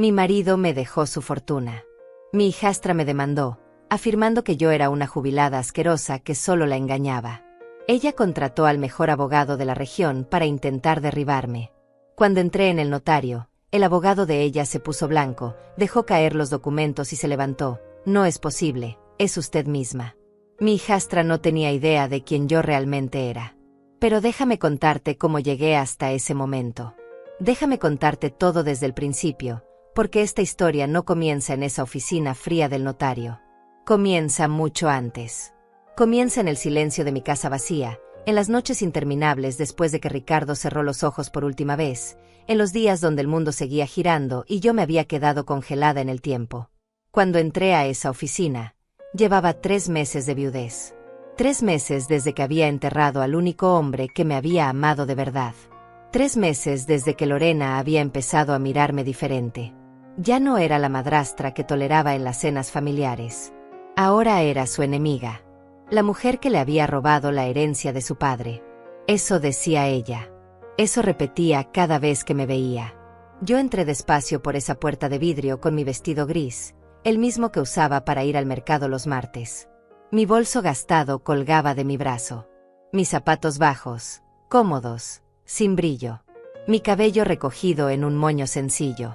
Mi marido me dejó su fortuna. Mi hijastra me demandó, afirmando que yo era una jubilada asquerosa que solo la engañaba. Ella contrató al mejor abogado de la región para intentar derribarme. Cuando entré en el notario, el abogado de ella se puso blanco, dejó caer los documentos y se levantó. No es posible, es usted misma. Mi hijastra no tenía idea de quién yo realmente era. Pero déjame contarte cómo llegué hasta ese momento. Déjame contarte todo desde el principio, porque esta historia no comienza en esa oficina fría del notario. Comienza mucho antes. Comienza en el silencio de mi casa vacía, en las noches interminables después de que Ricardo cerró los ojos por última vez, en los días donde el mundo seguía girando y yo me había quedado congelada en el tiempo. Cuando entré a esa oficina, llevaba 3 meses de viudez. 3 meses desde que había enterrado al único hombre que me había amado de verdad. 3 meses desde que Lorena había empezado a mirarme diferente. Ya no era la madrastra que toleraba en las cenas familiares. Ahora era su enemiga. La mujer que le había robado la herencia de su padre. Eso decía ella. Eso repetía cada vez que me veía. Yo entré despacio por esa puerta de vidrio con mi vestido gris, el mismo que usaba para ir al mercado los martes. Mi bolso gastado colgaba de mi brazo. Mis zapatos bajos, cómodos, sin brillo. Mi cabello recogido en un moño sencillo.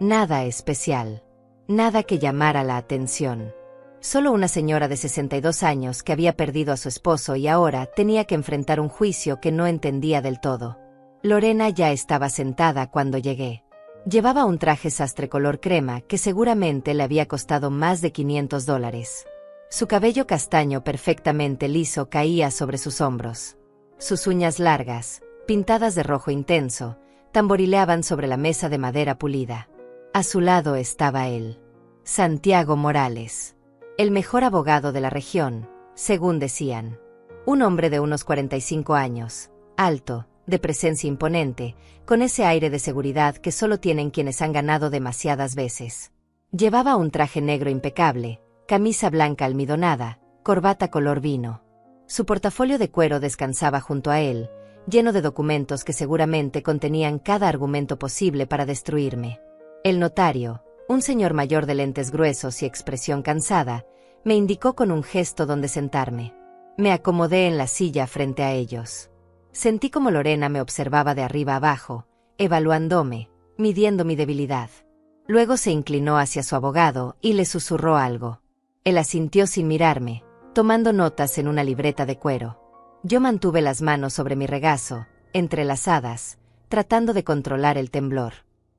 Nada especial. Nada que llamara la atención. Solo una señora de 62 años que había perdido a su esposo y ahora tenía que enfrentar un juicio que no entendía del todo. Lorena ya estaba sentada cuando llegué. Llevaba un traje sastre color crema que seguramente le había costado más de $500. Su cabello castaño perfectamente liso caía sobre sus hombros. Sus uñas largas, pintadas de rojo intenso, tamborileaban sobre la mesa de madera pulida. A su lado estaba él, Santiago Morales, el mejor abogado de la región, según decían. Un hombre de unos 45 años, alto, de presencia imponente, con ese aire de seguridad que solo tienen quienes han ganado demasiadas veces. Llevaba un traje negro impecable, camisa blanca almidonada, corbata color vino. Su portafolio de cuero descansaba junto a él, lleno de documentos que seguramente contenían cada argumento posible para destruirme. El notario, un señor mayor de lentes gruesos y expresión cansada, me indicó con un gesto dónde sentarme. Me acomodé en la silla frente a ellos. Sentí como Lorena me observaba de arriba abajo, evaluándome, midiendo mi debilidad. Luego se inclinó hacia su abogado y le susurró algo. Él asintió sin mirarme, tomando notas en una libreta de cuero. Yo mantuve las manos sobre mi regazo, entrelazadas, tratando de controlar el temblor.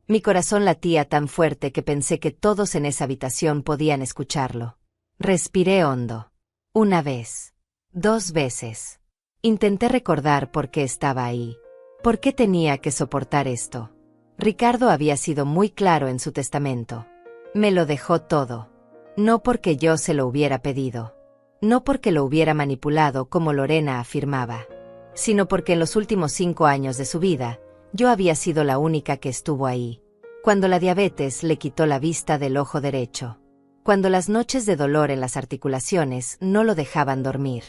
Mi corazón latía tan fuerte que pensé que todos en esa habitación podían escucharlo. Respiré hondo. 1 vez. 2 veces. Intenté recordar por qué estaba ahí. ¿Por qué tenía que soportar esto? Ricardo había sido muy claro en su testamento. Me lo dejó todo. No porque yo se lo hubiera pedido. No porque lo hubiera manipulado como Lorena afirmaba. Sino porque en los últimos 5 años de su vida, yo había sido la única que estuvo ahí. Cuando la diabetes le quitó la vista del ojo derecho. Cuando las noches de dolor en las articulaciones no lo dejaban dormir.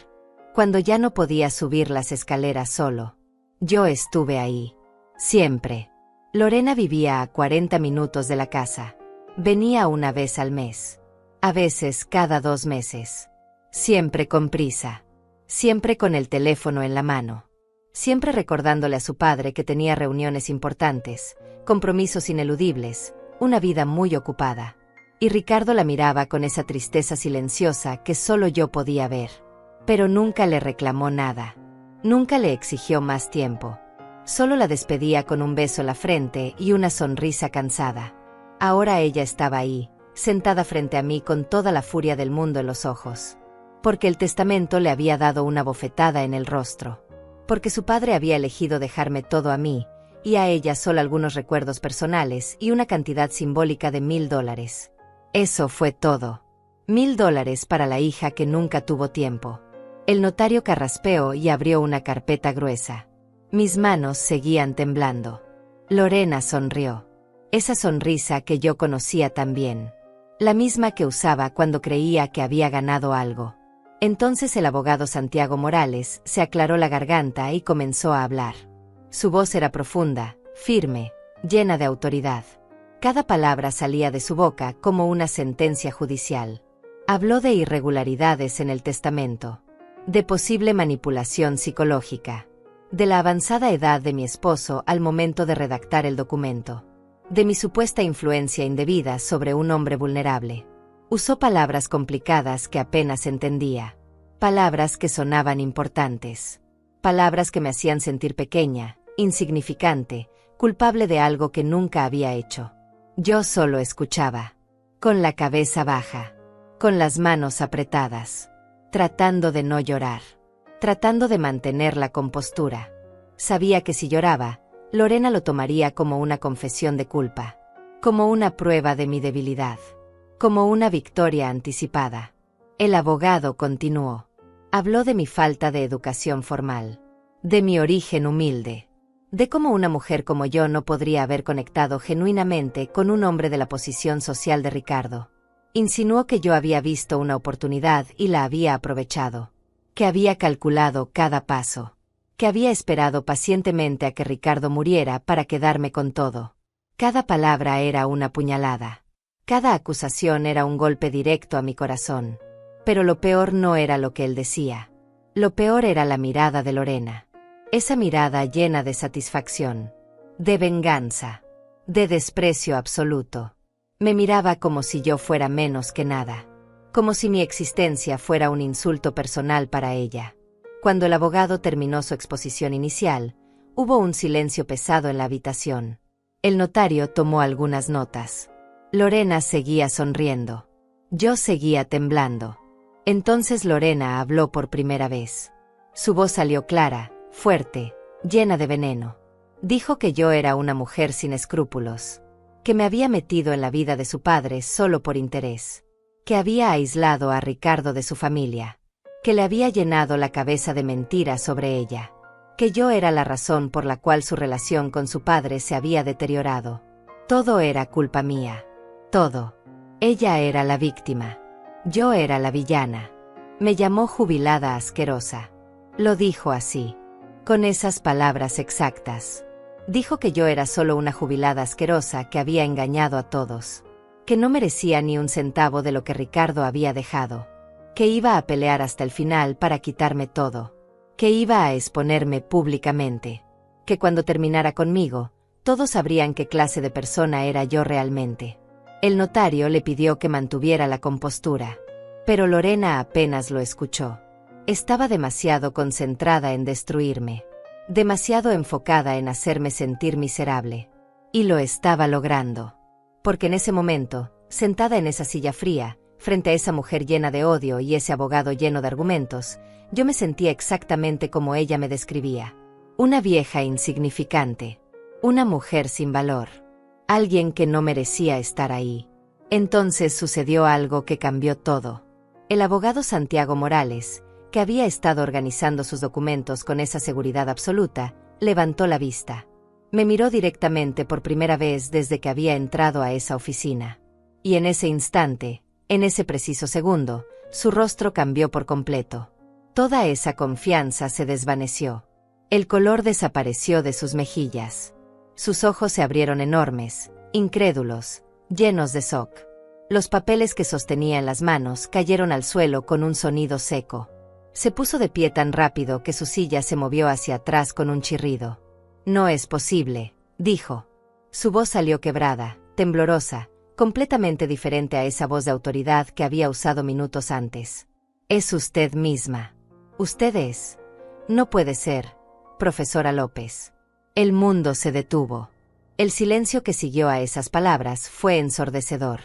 Cuando ya no podía subir las escaleras solo. Yo estuve ahí. Siempre. Lorena vivía a 40 minutos de la casa. Venía 1 vez al mes. A veces cada 2 meses. Siempre con prisa. Siempre con el teléfono en la mano. Siempre recordándole a su padre que tenía reuniones importantes, compromisos ineludibles, una vida muy ocupada. Y Ricardo la miraba con esa tristeza silenciosa que solo yo podía ver. Pero nunca le reclamó nada. Nunca le exigió más tiempo. Solo la despedía con un beso en la frente y una sonrisa cansada. Ahora ella estaba ahí, sentada frente a mí con toda la furia del mundo en los ojos. Porque el testamento le había dado una bofetada en el rostro. Porque su padre había elegido dejarme todo a mí, y a ella solo algunos recuerdos personales y una cantidad simbólica de $1000. Eso fue todo. $1000 para la hija que nunca tuvo tiempo. El notario carraspeó y abrió una carpeta gruesa. Mis manos seguían temblando. Lorena sonrió. Esa sonrisa que yo conocía tan bien. La misma que usaba cuando creía que había ganado algo. Entonces el abogado Santiago Morales se aclaró la garganta y comenzó a hablar. Su voz era profunda, firme, llena de autoridad. Cada palabra salía de su boca como una sentencia judicial. Habló de irregularidades en el testamento, de posible manipulación psicológica, de la avanzada edad de mi esposo al momento de redactar el documento, de mi supuesta influencia indebida sobre un hombre vulnerable. Usó palabras complicadas que apenas entendía, palabras que sonaban importantes, palabras que me hacían sentir pequeña, insignificante, culpable de algo que nunca había hecho. Yo solo escuchaba, con la cabeza baja, con las manos apretadas, tratando de no llorar, tratando de mantener la compostura. Sabía que si lloraba, Lorena lo tomaría como una confesión de culpa, como una prueba de mi debilidad, como una victoria anticipada. El abogado continuó. Habló de mi falta de educación formal, de mi origen humilde, de cómo una mujer como yo no podría haber conectado genuinamente con un hombre de la posición social de Ricardo. Insinuó que yo había visto una oportunidad y la había aprovechado, que había calculado cada paso, que había esperado pacientemente a que Ricardo muriera para quedarme con todo. Cada palabra era una puñalada. Cada acusación era un golpe directo a mi corazón. Pero lo peor no era lo que él decía. Lo peor era la mirada de Lorena. Esa mirada llena de satisfacción, de venganza, de desprecio absoluto. Me miraba como si yo fuera menos que nada, como si mi existencia fuera un insulto personal para ella. Cuando el abogado terminó su exposición inicial, hubo un silencio pesado en la habitación. El notario tomó algunas notas. Lorena seguía sonriendo. Yo seguía temblando. Entonces Lorena habló por primera vez. Su voz salió clara, fuerte, llena de veneno. Dijo que yo era una mujer sin escrúpulos, que me había metido en la vida de su padre solo por interés, que había aislado a Ricardo de su familia, que le había llenado la cabeza de mentiras sobre ella, que yo era la razón por la cual su relación con su padre se había deteriorado. Todo era culpa mía. Todo. Ella era la víctima. Yo era la villana. Me llamó jubilada asquerosa. Lo dijo así, con esas palabras exactas. Dijo que yo era solo una jubilada asquerosa que había engañado a todos, que no merecía ni un centavo de lo que Ricardo había dejado, que iba a pelear hasta el final para quitarme todo, que iba a exponerme públicamente, que cuando terminara conmigo, todos sabrían qué clase de persona era yo realmente. El notario le pidió que mantuviera la compostura, pero Lorena apenas lo escuchó. Estaba demasiado concentrada en destruirme, demasiado enfocada en hacerme sentir miserable. Y lo estaba logrando. Porque en ese momento, sentada en esa silla fría, frente a esa mujer llena de odio y ese abogado lleno de argumentos, yo me sentía exactamente como ella me describía. Una vieja insignificante. Una mujer sin valor. Alguien que no merecía estar ahí. Entonces sucedió algo que cambió todo. El abogado Santiago Morales, que había estado organizando sus documentos con esa seguridad absoluta, levantó la vista. Me miró directamente por primera vez desde que había entrado a esa oficina. Y en ese instante, en ese preciso segundo, su rostro cambió por completo. Toda esa confianza se desvaneció. El color desapareció de sus mejillas. Sus ojos se abrieron enormes, incrédulos, llenos de shock. Los papeles que sostenía en las manos cayeron al suelo con un sonido seco. Se puso de pie tan rápido que su silla se movió hacia atrás con un chirrido. «No es posible», dijo. Su voz salió quebrada, temblorosa, completamente diferente a esa voz de autoridad que había usado minutos antes. «Es usted misma. Usted es. No puede ser, profesora López». El mundo se detuvo. El silencio que siguió a esas palabras fue ensordecedor.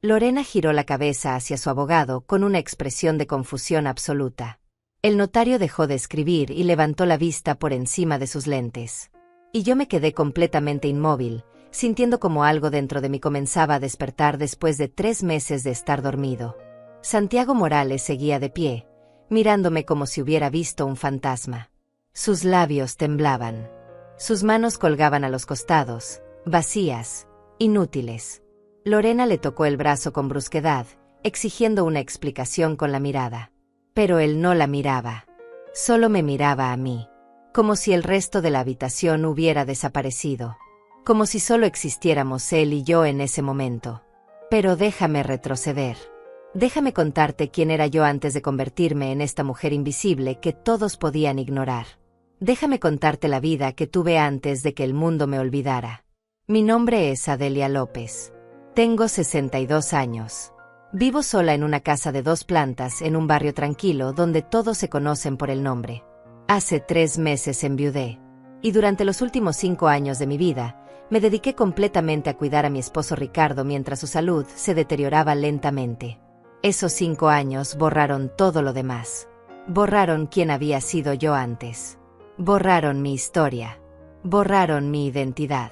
Lorena giró la cabeza hacia su abogado con una expresión de confusión absoluta. El notario dejó de escribir y levantó la vista por encima de sus lentes. Y yo me quedé completamente inmóvil, sintiendo como algo dentro de mí comenzaba a despertar después de 3 meses de estar dormido. Santiago Morales seguía de pie, mirándome como si hubiera visto un fantasma. Sus labios temblaban. Sus manos colgaban a los costados, vacías, inútiles. Lorena le tocó el brazo con brusquedad, exigiendo una explicación con la mirada. Pero él no la miraba. Solo me miraba a mí, como si el resto de la habitación hubiera desaparecido. como si solo existiéramos él y yo en ese momento. Pero déjame retroceder. Déjame contarte quién era yo antes de convertirme en esta mujer invisible que todos podían ignorar. Déjame contarte la vida que tuve antes de que el mundo me olvidara. Mi nombre es Adelia López. Tengo 62 años. Vivo sola en una casa de 2 plantas en un barrio tranquilo donde todos se conocen por el nombre. Hace 3 meses enviudé. Y durante los últimos 5 años de mi vida, me dediqué completamente a cuidar a mi esposo Ricardo mientras su salud se deterioraba lentamente. Esos 5 años borraron todo lo demás. Borraron quién había sido yo antes. Borraron mi historia. Borraron mi identidad.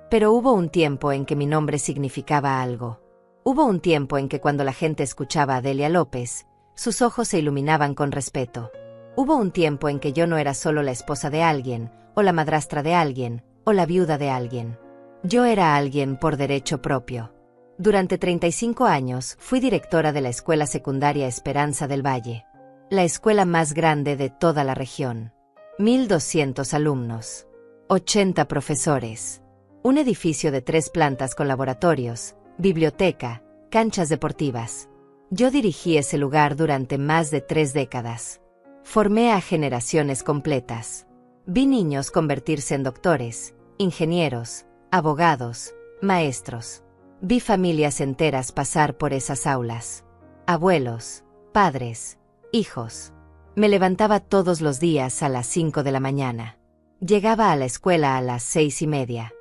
Pero hubo un tiempo en que mi nombre significaba algo. Hubo un tiempo en que cuando la gente escuchaba a Adelia López, sus ojos se iluminaban con respeto. Hubo un tiempo en que yo no era solo la esposa de alguien, o la madrastra de alguien, o la viuda de alguien. Yo era alguien por derecho propio. Durante 35 años fui directora de la Escuela Secundaria Esperanza del Valle, la escuela más grande de toda la región. 1,200 alumnos, 80 profesores, un edificio de 3 plantas con laboratorios, biblioteca, canchas deportivas. Yo dirigí ese lugar durante más de 3 décadas. Formé a generaciones completas. Vi niños convertirse en doctores, ingenieros, abogados, maestros. Vi familias enteras pasar por esas aulas. Abuelos, padres, hijos. Me levantaba todos los días a las 5 de la mañana. Llegaba a la escuela a las 6:30.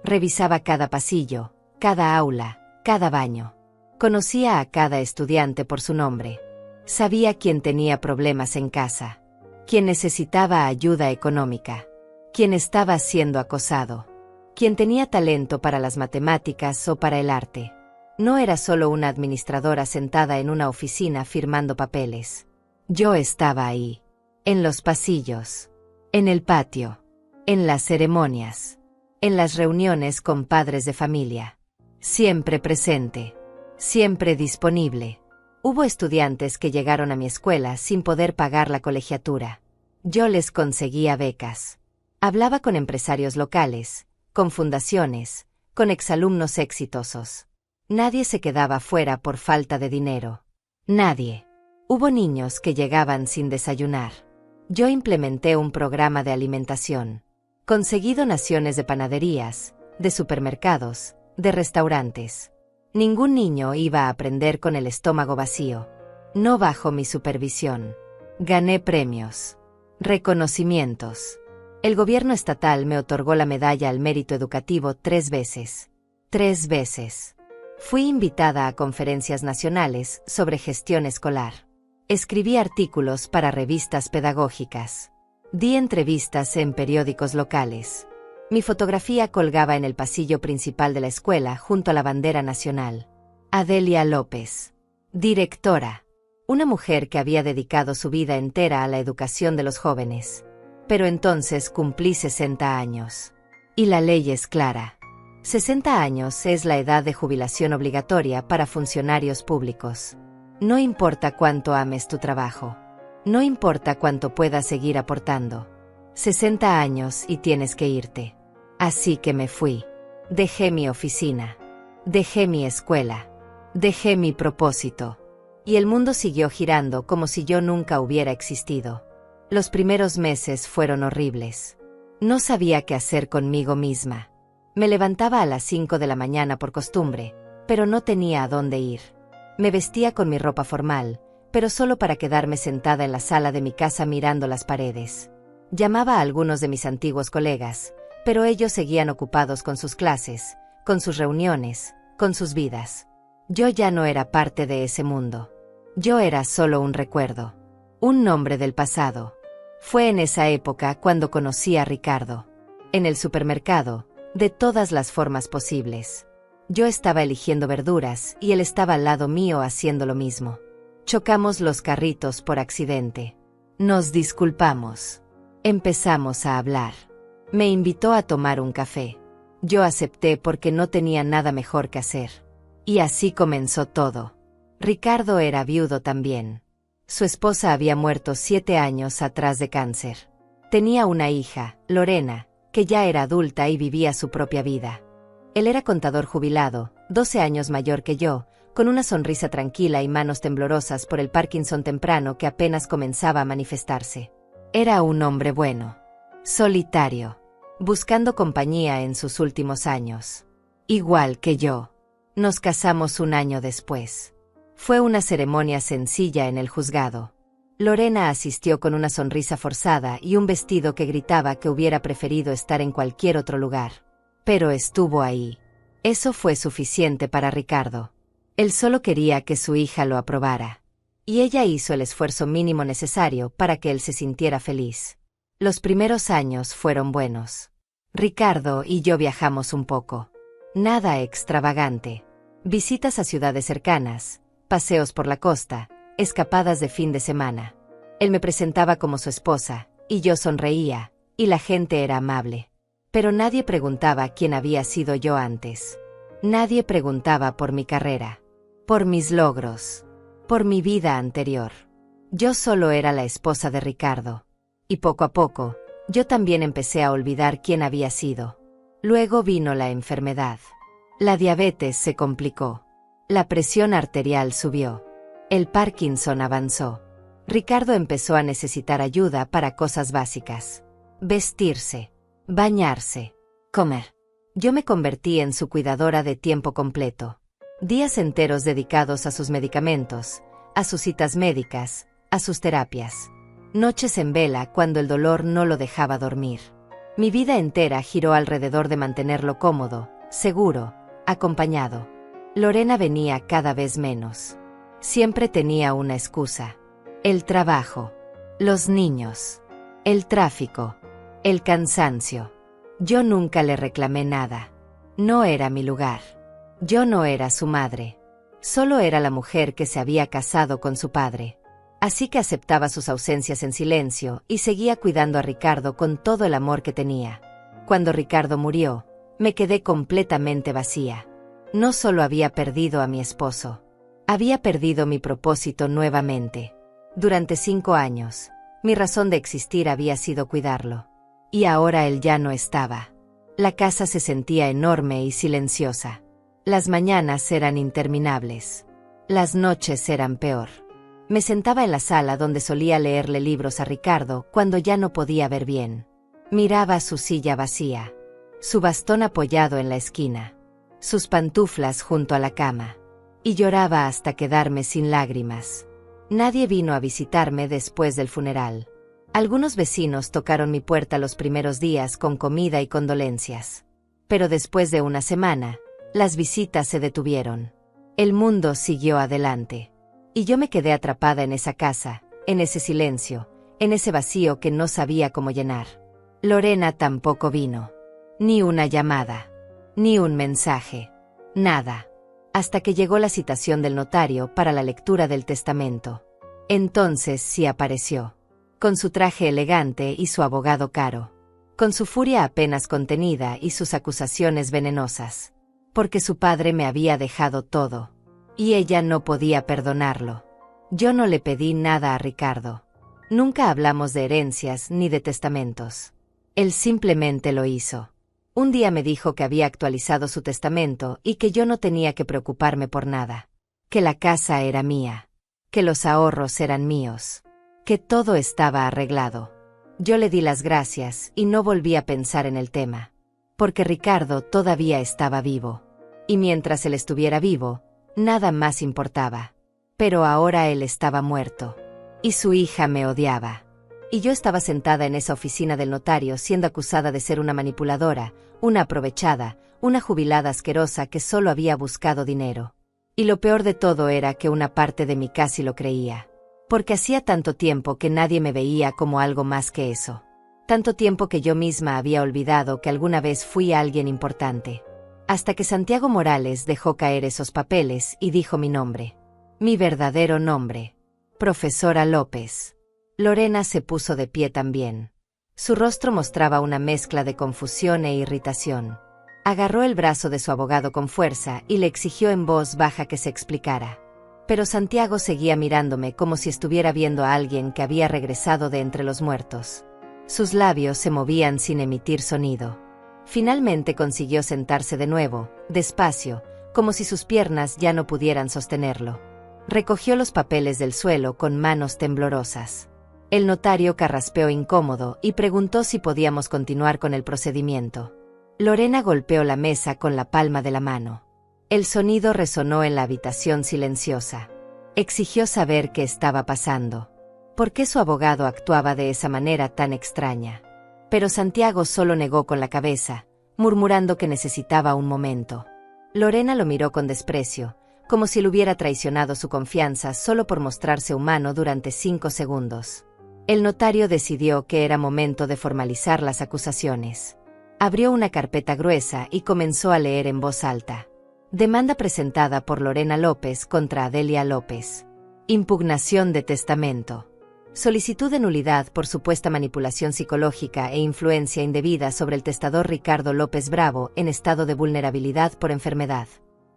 Revisaba cada pasillo, cada aula, cada baño. Conocía a cada estudiante por su nombre. Sabía quién tenía problemas en casa, quién necesitaba ayuda económica, quién estaba siendo acosado, quién tenía talento para las matemáticas o para el arte. No era solo una administradora sentada en una oficina firmando papeles. Yo estaba ahí, en los pasillos, en el patio, en las ceremonias, en las reuniones con padres de familia. Siempre presente, siempre disponible. Hubo estudiantes que llegaron a mi escuela sin poder pagar la colegiatura. Yo les conseguía becas. Hablaba con empresarios locales, con fundaciones, con exalumnos exitosos. Nadie se quedaba fuera por falta de dinero. Nadie. Hubo niños que llegaban sin desayunar. Yo implementé un programa de alimentación. Conseguí donaciones de panaderías, de supermercados, de restaurantes. Ningún niño iba a aprender con el estómago vacío. No bajo mi supervisión. Gané premios, reconocimientos. El gobierno estatal me otorgó la medalla al mérito educativo 3 veces. 3 veces. Fui invitada a conferencias nacionales sobre gestión escolar. Escribí artículos para revistas pedagógicas. Di entrevistas en periódicos locales. Mi fotografía colgaba en el pasillo principal de la escuela junto a la bandera nacional. Adelia López, directora. Una mujer que había dedicado su vida entera a la educación de los jóvenes. Pero entonces cumplí 60 años. Y la ley es clara. 60 años es la edad de jubilación obligatoria para funcionarios públicos. No importa cuánto ames tu trabajo. No importa cuánto puedas seguir aportando. 60 años y tienes que irte. Así que me fui. Dejé mi oficina. Dejé mi escuela. Dejé mi propósito. Y el mundo siguió girando como si yo nunca hubiera existido. Los primeros meses fueron horribles. No sabía qué hacer conmigo misma. Me levantaba a las 5 de la mañana por costumbre, pero no tenía a dónde ir. Me vestía con mi ropa formal, pero solo para quedarme sentada en la sala de mi casa mirando las paredes. Llamaba a algunos de mis antiguos colegas, pero ellos seguían ocupados con sus clases, con sus reuniones, con sus vidas. Yo ya no era parte de ese mundo. Yo era solo un recuerdo, un nombre del pasado. Fue en esa época cuando conocí a Ricardo. En el supermercado, de todas las formas posibles. Yo estaba eligiendo verduras y él estaba al lado mío haciendo lo mismo. Chocamos los carritos por accidente. Nos disculpamos. Empezamos a hablar. Me invitó a tomar un café. Yo acepté porque no tenía nada mejor que hacer. Y así comenzó todo. Ricardo era viudo también. Su esposa había muerto 7 años atrás de cáncer. Tenía una hija, Lorena, que ya era adulta y vivía su propia vida. Él era contador jubilado, 12 años mayor que yo, con una sonrisa tranquila y manos temblorosas por el Parkinson temprano que apenas comenzaba a manifestarse. Era un hombre bueno, solitario, buscando compañía en sus últimos años. Igual que yo. Nos casamos un año después. Fue una ceremonia sencilla en el juzgado. Lorena asistió con una sonrisa forzada y un vestido que gritaba que hubiera preferido estar en cualquier otro lugar. Pero estuvo ahí. Eso fue suficiente para Ricardo. Él solo quería que su hija lo aprobara. Y ella hizo el esfuerzo mínimo necesario para que él se sintiera feliz. Los primeros años fueron buenos. Ricardo y yo viajamos un poco. Nada extravagante. Visitas a ciudades cercanas, paseos por la costa, escapadas de fin de semana. Él me presentaba como su esposa, y yo sonreía, y la gente era amable. Pero nadie preguntaba quién había sido yo antes. Nadie preguntaba por mi carrera, por mis logros, por mi vida anterior. Yo solo era la esposa de Ricardo. Y poco a poco, yo también empecé a olvidar quién había sido. Luego vino la enfermedad. La diabetes se complicó. La presión arterial subió. El Parkinson avanzó. Ricardo empezó a necesitar ayuda para cosas básicas. Vestirse, bañarse, comer. Yo me convertí en su cuidadora de tiempo completo. Días enteros dedicados a sus medicamentos, a sus citas médicas, a sus terapias. Noches en vela cuando el dolor no lo dejaba dormir. Mi vida entera giró alrededor de mantenerlo cómodo, seguro, acompañado. Lorena venía cada vez menos. Siempre tenía una excusa. El trabajo, los niños, el tráfico, el cansancio. Yo nunca le reclamé nada. No era mi lugar. Yo no era su madre. Solo era la mujer que se había casado con su padre. Así que aceptaba sus ausencias en silencio y seguía cuidando a Ricardo con todo el amor que tenía. Cuando Ricardo murió, me quedé completamente vacía. No solo había perdido a mi esposo, había perdido mi propósito nuevamente. Durante 5 años, mi razón de existir había sido cuidarlo. Y ahora él ya no estaba. La casa se sentía enorme y silenciosa. Las mañanas eran interminables. Las noches eran peor. Me sentaba en la sala donde solía leerle libros a Ricardo cuando ya no podía ver bien. Miraba su silla vacía, su bastón apoyado en la esquina, sus pantuflas junto a la cama, y lloraba hasta quedarme sin lágrimas. Nadie vino a visitarme después del funeral. Algunos vecinos tocaron mi puerta los primeros días con comida y condolencias. Pero después de una semana, las visitas se detuvieron. El mundo siguió adelante. Y yo me quedé atrapada en esa casa, en ese silencio, en ese vacío que no sabía cómo llenar. Lorena tampoco vino. Ni una llamada. Ni un mensaje. Nada. Hasta que llegó la citación del notario para la lectura del testamento. Entonces sí apareció. Con su traje elegante y su abogado caro. Con su furia apenas contenida y sus acusaciones venenosas. Porque su padre me había dejado todo. Y ella no podía perdonarlo. Yo no le pedí nada a Ricardo. Nunca hablamos de herencias ni de testamentos. Él simplemente lo hizo. Un día me dijo que había actualizado su testamento y que yo no tenía que preocuparme por nada. Que la casa era mía. Que los ahorros eran míos. Que todo estaba arreglado. Yo le di las gracias y no volví a pensar en el tema. Porque Ricardo todavía estaba vivo. Y mientras él estuviera vivo, nada más importaba. Pero ahora él estaba muerto. Y su hija me odiaba. Y yo estaba sentada en esa oficina del notario siendo acusada de ser una manipuladora, una aprovechada, una jubilada asquerosa que solo había buscado dinero. Y lo peor de todo era que una parte de mí casi lo creía. Porque hacía tanto tiempo que nadie me veía como algo más que eso. Tanto tiempo que yo misma había olvidado que alguna vez fui alguien importante. Hasta que Santiago Morales dejó caer esos papeles y dijo mi nombre. Mi verdadero nombre. Profesora López. Lorena se puso de pie también. Su rostro mostraba una mezcla de confusión e irritación. Agarró el brazo de su abogado con fuerza y le exigió en voz baja que se explicara. Pero Santiago seguía mirándome como si estuviera viendo a alguien que había regresado de entre los muertos. Sus labios se movían sin emitir sonido. Finalmente consiguió sentarse de nuevo, despacio, como si sus piernas ya no pudieran sostenerlo. Recogió los papeles del suelo con manos temblorosas. El notario carraspeó incómodo y preguntó si podíamos continuar con el procedimiento. Lorena golpeó la mesa con la palma de la mano. El sonido resonó en la habitación silenciosa. Exigió saber qué estaba pasando. ¿Por qué su abogado actuaba de esa manera tan extraña? Pero Santiago solo negó con la cabeza, murmurando que necesitaba un momento. Lorena lo miró con desprecio, como si le hubiera traicionado su confianza solo por mostrarse humano durante 5 segundos. El notario decidió que era momento de formalizar las acusaciones. Abrió una carpeta gruesa y comenzó a leer en voz alta. Demanda presentada por Lorena López contra Adelia López. Impugnación de testamento. Solicitud de nulidad por supuesta manipulación psicológica e influencia indebida sobre el testador Ricardo López Bravo en estado de vulnerabilidad por enfermedad.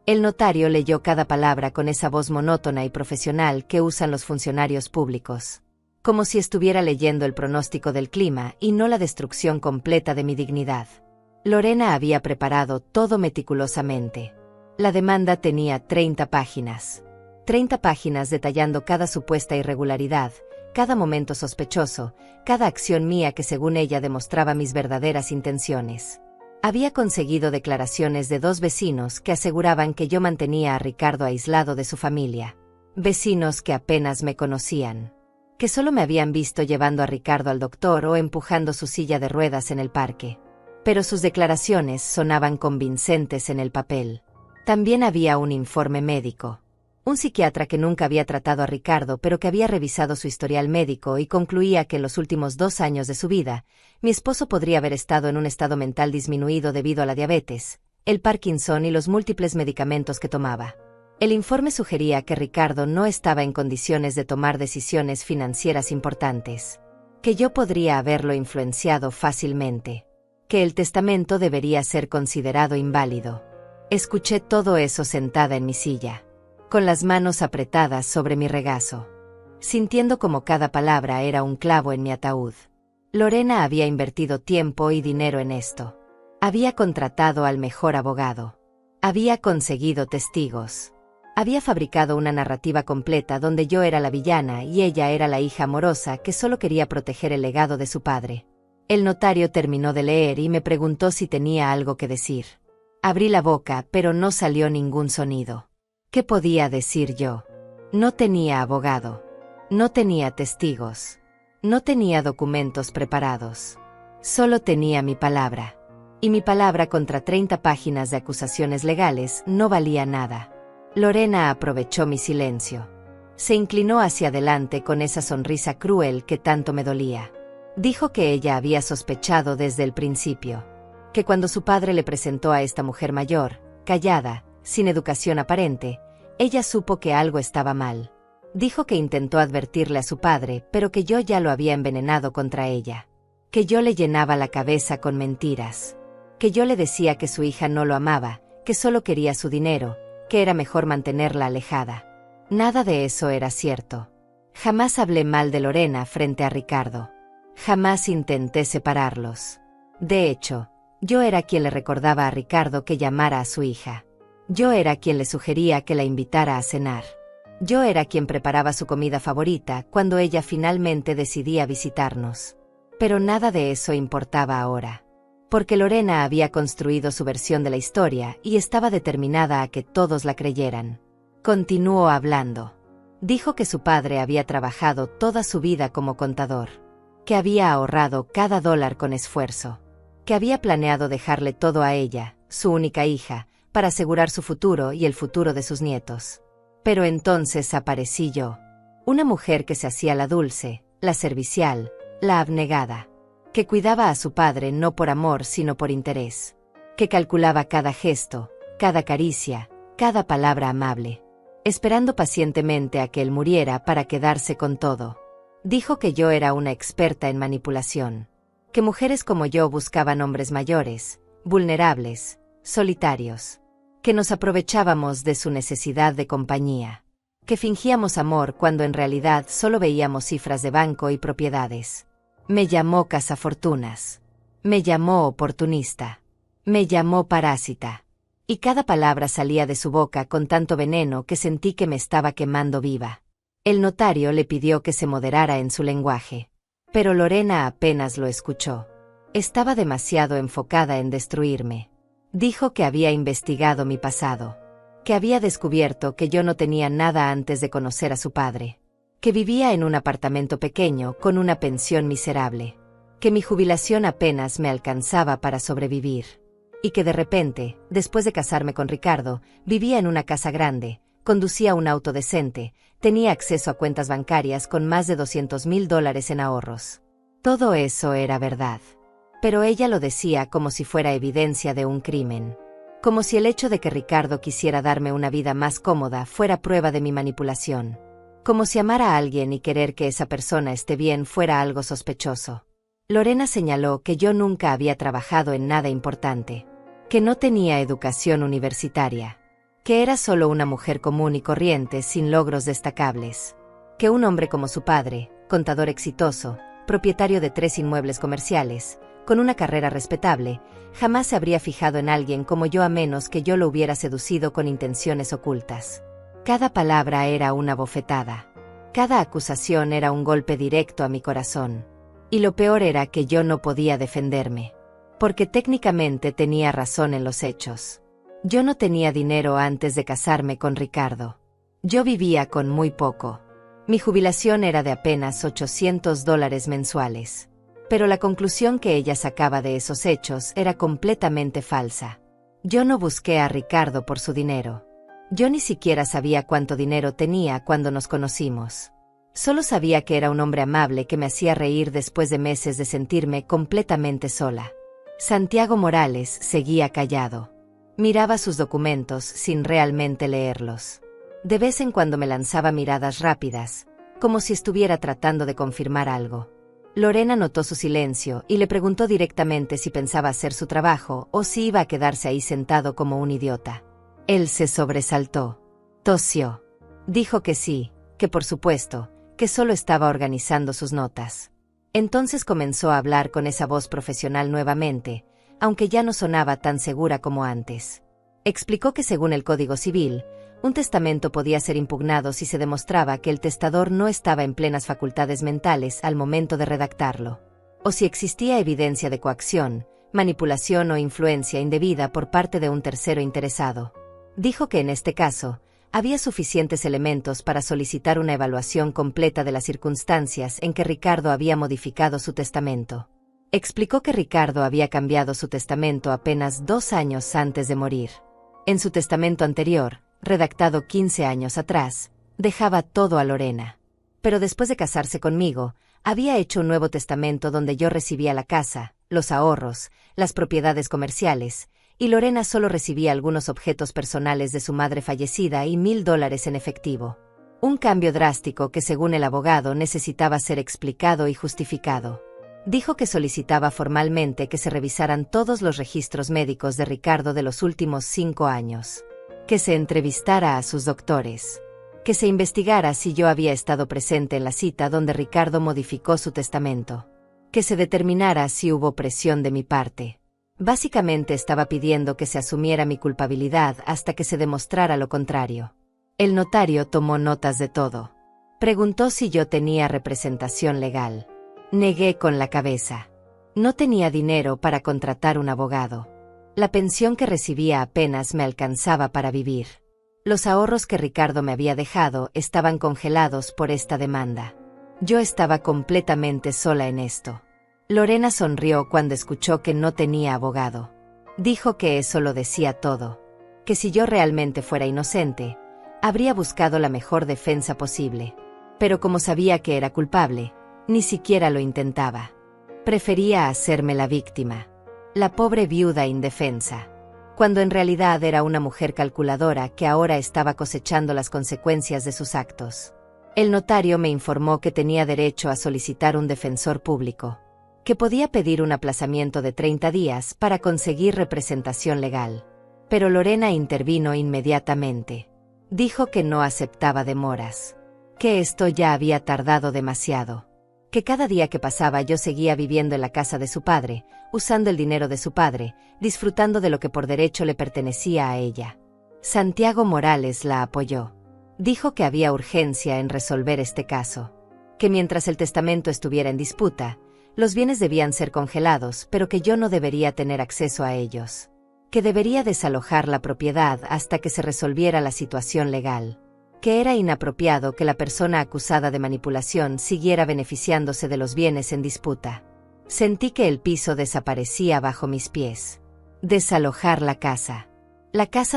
El notario leyó cada palabra con esa voz monótona y profesional que usan los funcionarios públicos. Como si estuviera leyendo el pronóstico del clima y no la destrucción completa de mi dignidad. Lorena había preparado todo meticulosamente. La demanda tenía 30 páginas. 30 páginas detallando cada supuesta irregularidad, cada momento sospechoso, cada acción mía que según ella demostraba mis verdaderas intenciones. Había conseguido declaraciones de 2 vecinos que aseguraban que yo mantenía a Ricardo aislado de su familia. Vecinos que apenas me conocían. Que solo me habían visto llevando a Ricardo al doctor o empujando su silla de ruedas en el parque. Pero sus declaraciones sonaban convincentes en el papel. También había un informe médico. Un psiquiatra que nunca había tratado a Ricardo pero que había revisado su historial médico y concluía que en los últimos 2 años de su vida, mi esposo podría haber estado en un estado mental disminuido debido a la diabetes, el Parkinson y los múltiples medicamentos que tomaba. El informe sugería que Ricardo no estaba en condiciones de tomar decisiones financieras importantes, que yo podría haberlo influenciado fácilmente, que el testamento debería ser considerado inválido. Escuché todo eso sentada en mi silla, con las manos apretadas sobre mi regazo, sintiendo como cada palabra era un clavo en mi ataúd. Lorena había invertido tiempo y dinero en esto. Había contratado al mejor abogado. Había conseguido testigos. Había fabricado una narrativa completa donde yo era la villana y ella era la hija amorosa que solo quería proteger el legado de su padre. El notario terminó de leer y me preguntó si tenía algo que decir. Abrí la boca, pero no salió ningún sonido. ¿Qué podía decir yo? No tenía abogado. No tenía testigos. No tenía documentos preparados. Solo tenía mi palabra. Y mi palabra contra 30 páginas de acusaciones legales no valía nada. Lorena aprovechó mi silencio. Se inclinó hacia adelante con esa sonrisa cruel que tanto me dolía. Dijo que ella había sospechado desde el principio. Que cuando su padre le presentó a esta mujer mayor, callada, sin educación aparente, ella supo que algo estaba mal. Dijo que intentó advertirle a su padre, pero que yo ya lo había envenenado contra ella. Que yo le llenaba la cabeza con mentiras. Que yo le decía que su hija no lo amaba, que solo quería su dinero, que era mejor mantenerla alejada. Nada de eso era cierto. Jamás hablé mal de Lorena frente a Ricardo. Jamás intenté separarlos. De hecho, yo era quien le recordaba a Ricardo que llamara a su hija. Yo era quien le sugería que la invitara a cenar. Yo era quien preparaba su comida favorita cuando ella finalmente decidía visitarnos. Pero nada de eso importaba ahora. Porque Lorena había construido su versión de la historia y estaba determinada a que todos la creyeran. Continuó hablando. Dijo que su padre había trabajado toda su vida como contador. Que había ahorrado cada dólar con esfuerzo. Que había planeado dejarle todo a ella, su única hija, para asegurar su futuro y el futuro de sus nietos. Pero entonces aparecí yo. Una mujer que se hacía la dulce, la servicial, la abnegada. Que cuidaba a su padre no por amor sino por interés. Que calculaba cada gesto, cada caricia, cada palabra amable. Esperando pacientemente a que él muriera para quedarse con todo. Dijo que yo era una experta en manipulación. Que mujeres como yo buscaban hombres mayores, vulnerables, solitarios. Que nos aprovechábamos de su necesidad de compañía. Que fingíamos amor cuando en realidad solo veíamos cifras de banco y propiedades. Me llamó cazafortunas. Me llamó oportunista. Me llamó parásita. Y cada palabra salía de su boca con tanto veneno que sentí que me estaba quemando viva. El notario le pidió que se moderara en su lenguaje. Pero Lorena apenas lo escuchó. Estaba demasiado enfocada en destruirme. Dijo que había investigado mi pasado. Que había descubierto que yo no tenía nada antes de conocer a su padre. Que vivía en un apartamento pequeño con una pensión miserable. Que mi jubilación apenas me alcanzaba para sobrevivir. Y que de repente, después de casarme con Ricardo, vivía en una casa grande, conducía un auto decente, tenía acceso a cuentas bancarias con más de $200,000 en ahorros. Todo eso era verdad. Pero ella lo decía como si fuera evidencia de un crimen. Como si el hecho de que Ricardo quisiera darme una vida más cómoda fuera prueba de mi manipulación. Como si amar a alguien y querer que esa persona esté bien fuera algo sospechoso. Lorena señaló que yo nunca había trabajado en nada importante. Que no tenía educación universitaria. Que era solo una mujer común y corriente sin logros destacables. Que un hombre como su padre, contador exitoso, propietario de 3 inmuebles comerciales, con una carrera respetable, jamás se habría fijado en alguien como yo a menos que yo lo hubiera seducido con intenciones ocultas. Cada palabra era una bofetada. Cada acusación era un golpe directo a mi corazón. Y lo peor era que yo no podía defenderme. Porque técnicamente tenía razón en los hechos. Yo no tenía dinero antes de casarme con Ricardo. Yo vivía con muy poco. Mi jubilación era de apenas $800 mensuales. Pero la conclusión que ella sacaba de esos hechos era completamente falsa. Yo no busqué a Ricardo por su dinero. Yo ni siquiera sabía cuánto dinero tenía cuando nos conocimos. Solo sabía que era un hombre amable que me hacía reír después de meses de sentirme completamente sola. Santiago Morales seguía callado. Miraba sus documentos sin realmente leerlos. De vez en cuando me lanzaba miradas rápidas, como si estuviera tratando de confirmar algo. Lorena notó su silencio y le preguntó directamente si pensaba hacer su trabajo o si iba a quedarse ahí sentado como un idiota. Él se sobresaltó. Tosió. Dijo que sí, que por supuesto, que solo estaba organizando sus notas. Entonces comenzó a hablar con esa voz profesional nuevamente, aunque ya no sonaba tan segura como antes. Explicó que según el Código Civil, un testamento podía ser impugnado si se demostraba que el testador no estaba en plenas facultades mentales al momento de redactarlo, o si existía evidencia de coacción, manipulación o influencia indebida por parte de un tercero interesado. Dijo que en este caso, había suficientes elementos para solicitar una evaluación completa de las circunstancias en que Ricardo había modificado su testamento. Explicó que Ricardo había cambiado su testamento apenas 2 años antes de morir. En su testamento anterior, redactado 15 años atrás, dejaba todo a Lorena. Pero después de casarse conmigo, había hecho un nuevo testamento donde yo recibía la casa, los ahorros, las propiedades comerciales, y Lorena solo recibía algunos objetos personales de su madre fallecida y $1,000 en efectivo. Un cambio drástico que según el abogado necesitaba ser explicado y justificado. Dijo que solicitaba formalmente que se revisaran todos los registros médicos de Ricardo de los últimos 5 años. Que se entrevistara a sus doctores. Que se investigara si yo había estado presente en la cita donde Ricardo modificó su testamento. Que se determinara si hubo presión de mi parte. Básicamente estaba pidiendo que se asumiera mi culpabilidad hasta que se demostrara lo contrario. El notario tomó notas de todo. Preguntó si yo tenía representación legal. Negué con la cabeza. No tenía dinero para contratar un abogado. La pensión que recibía apenas me alcanzaba para vivir. Los ahorros que Ricardo me había dejado estaban congelados por esta demanda. Yo estaba completamente sola en esto. Lorena sonrió cuando escuchó que no tenía abogado. Dijo que eso lo decía todo. Que si yo realmente fuera inocente, habría buscado la mejor defensa posible. Pero como sabía que era culpable, ni siquiera lo intentaba. Prefería hacerme la víctima. La pobre viuda indefensa. Cuando en realidad era una mujer calculadora que ahora estaba cosechando las consecuencias de sus actos. El notario me informó que tenía derecho a solicitar un defensor público. Que podía pedir un aplazamiento de 30 días para conseguir representación legal. Pero Lorena intervino inmediatamente. Dijo que no aceptaba demoras. Que esto ya había tardado demasiado. que cada día que pasaba yo seguía viviendo en la casa de su padre, usando el dinero de su padre, disfrutando de lo que por derecho le pertenecía a ella. Santiago Morales la apoyó. Dijo que había urgencia en resolver este caso, que mientras el testamento estuviera en disputa, los bienes debían ser congelados, pero que yo no debería tener acceso a ellos, que debería desalojar la propiedad hasta que se resolviera la situación legal, que era inapropiado que la persona acusada de manipulación siguiera beneficiándose de los bienes en disputa. Sentí que el piso desaparecía bajo mis pies. Desalojar la casa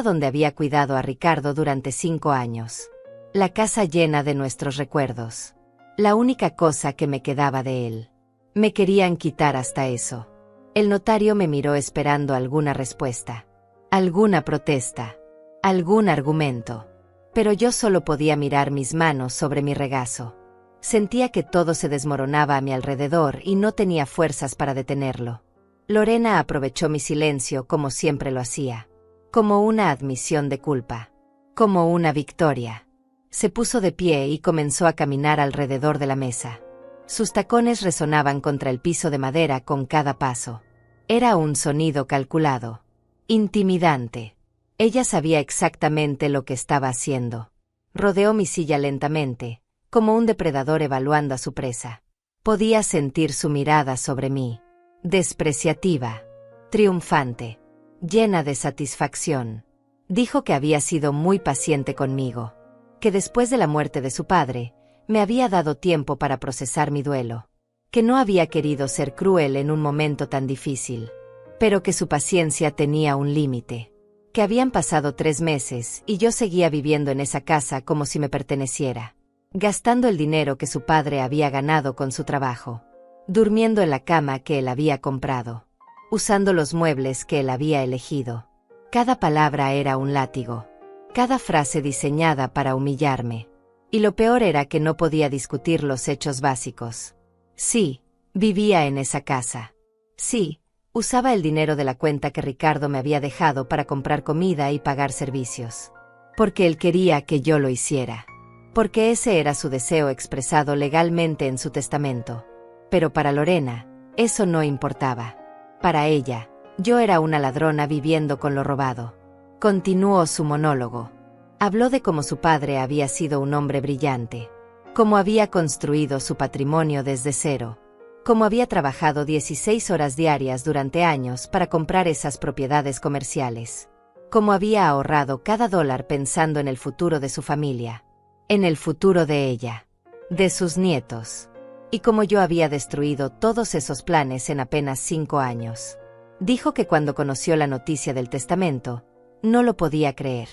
donde había cuidado a Ricardo durante 5 años. La casa llena de nuestros recuerdos. La única cosa que me quedaba de él. Me querían quitar hasta eso. El notario me miró esperando alguna respuesta, alguna protesta, algún argumento. Pero yo solo podía mirar mis manos sobre mi regazo. Sentía que todo se desmoronaba a mi alrededor y no tenía fuerzas para detenerlo. Lorena aprovechó mi silencio como siempre lo hacía. Como una admisión de culpa. Como una victoria. Se puso de pie y comenzó a caminar alrededor de la mesa. Sus tacones resonaban contra el piso de madera con cada paso. Era un sonido calculado. Intimidante. Ella sabía exactamente lo que estaba haciendo. Rodeó mi silla lentamente, como un depredador evaluando a su presa. Podía sentir su mirada sobre mí. Despreciativa. Triunfante. Llena de satisfacción. Dijo que había sido muy paciente conmigo. Que después de la muerte de su padre, me había dado tiempo para procesar mi duelo. Que no había querido ser cruel en un momento tan difícil. Pero que su paciencia tenía un límite. Que habían pasado 3 meses y yo seguía viviendo en esa casa como si me perteneciera. Gastando el dinero que su padre había ganado con su trabajo. Durmiendo en la cama que él había comprado. Usando los muebles que él había elegido. Cada palabra era un látigo. Cada frase diseñada para humillarme. Y lo peor era que no podía discutir los hechos básicos. Sí, vivía en esa casa. Sí, usaba el dinero de la cuenta que Ricardo me había dejado para comprar comida y pagar servicios. Porque él quería que yo lo hiciera. Porque ese era su deseo expresado legalmente en su testamento. Pero para Lorena, eso no importaba. Para ella, yo era una ladrona viviendo con lo robado. Continuó su monólogo. Habló de cómo su padre había sido un hombre brillante. Cómo había construido su patrimonio desde cero. Cómo había trabajado 16 horas diarias durante años para comprar esas propiedades comerciales. Cómo había ahorrado cada dólar pensando en el futuro de su familia. En el futuro de ella. De sus nietos. Y cómo yo había destruido todos esos planes en apenas 5 años. Dijo que cuando conoció la noticia del testamento, no lo podía creer.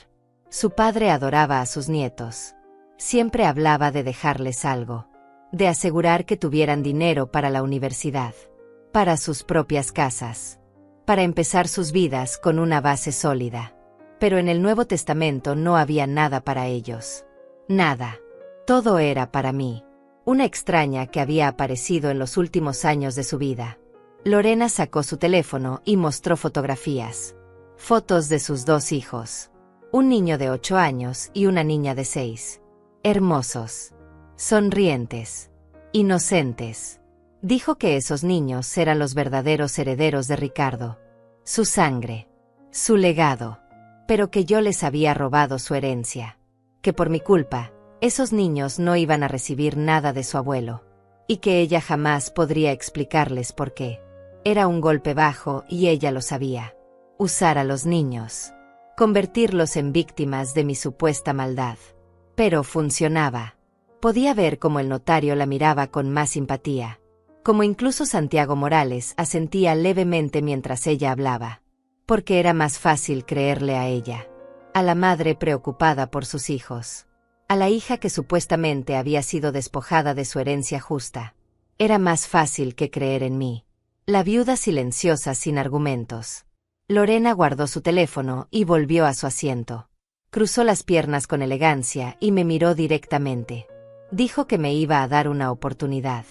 Su padre adoraba a sus nietos. Siempre hablaba de dejarles algo. De asegurar que tuvieran dinero para la universidad. Para sus propias casas. Para empezar sus vidas con una base sólida. Pero en el Nuevo Testamento no había nada para ellos. Nada. Todo era para mí. Una extraña que había aparecido en los últimos años de su vida. Lorena sacó su teléfono y mostró fotografías. Fotos de sus 2 hijos. Un niño de 8 años y una niña de 6. Hermosos. Sonrientes. Inocentes. Dijo que esos niños eran los verdaderos herederos de Ricardo. Su sangre. Su legado. Pero que yo les había robado su herencia. Que por mi culpa, esos niños no iban a recibir nada de su abuelo. Y que ella jamás podría explicarles por qué. Era un golpe bajo y ella lo sabía. Usar a los niños. Convertirlos en víctimas de mi supuesta maldad. Pero funcionaba. Podía ver cómo el notario la miraba con más simpatía. Como incluso Santiago Morales asentía levemente mientras ella hablaba. Porque era más fácil creerle a ella. A la madre preocupada por sus hijos. A la hija que supuestamente había sido despojada de su herencia justa. Era más fácil que creer en mí. La viuda silenciosa sin argumentos. Lorena guardó su teléfono y volvió a su asiento. Cruzó las piernas con elegancia y me miró directamente. Dijo que me iba a dar una oportunidad.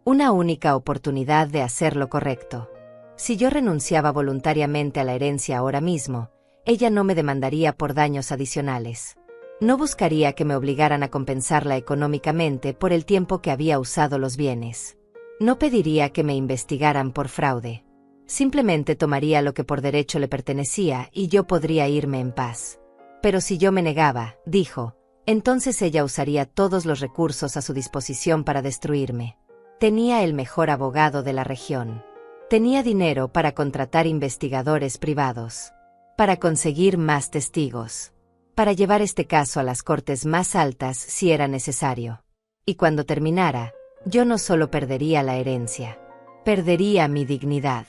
Una única oportunidad de hacer lo correcto. Si yo renunciaba voluntariamente a la herencia ahora mismo, ella no me demandaría por daños adicionales. No buscaría que me obligaran a compensarla económicamente por el tiempo que había usado los bienes. No pediría que me investigaran por fraude. Simplemente tomaría lo que por derecho le pertenecía y yo podría irme en paz. Pero si yo me negaba, dijo, entonces ella usaría todos los recursos a su disposición para destruirme. Tenía el mejor abogado de la región. Tenía dinero para contratar investigadores privados. Para conseguir más testigos. Para llevar este caso a las cortes más altas si era necesario. Y cuando terminara, yo no solo perdería la herencia. Perdería mi dignidad.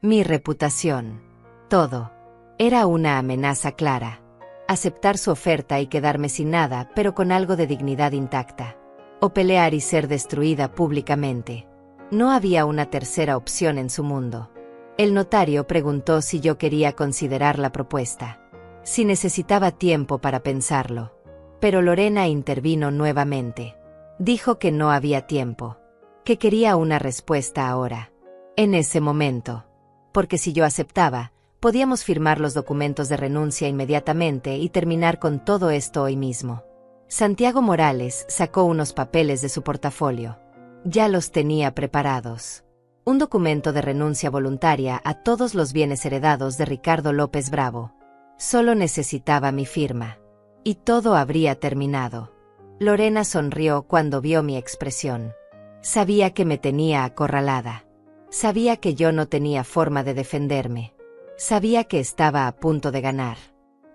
Mi reputación. Todo. Era una amenaza clara. Aceptar su oferta y quedarme sin nada, pero con algo de dignidad intacta. O pelear y ser destruida públicamente. No había una tercera opción en su mundo. El notario preguntó si yo quería considerar la propuesta. Si necesitaba tiempo para pensarlo. Pero Lorena intervino nuevamente. Dijo que no había tiempo. Que quería una respuesta ahora. En ese momento. Porque si yo aceptaba, podíamos firmar los documentos de renuncia inmediatamente y terminar con todo esto hoy mismo. Santiago Morales sacó unos papeles de su portafolio. Ya los tenía preparados. Un documento de renuncia voluntaria a todos los bienes heredados de Ricardo López Bravo. Solo necesitaba mi firma. Y todo habría terminado. Lorena sonrió cuando vio mi expresión. Sabía que me tenía acorralada. Sabía que yo no tenía forma de defenderme. Sabía que estaba a punto de ganar.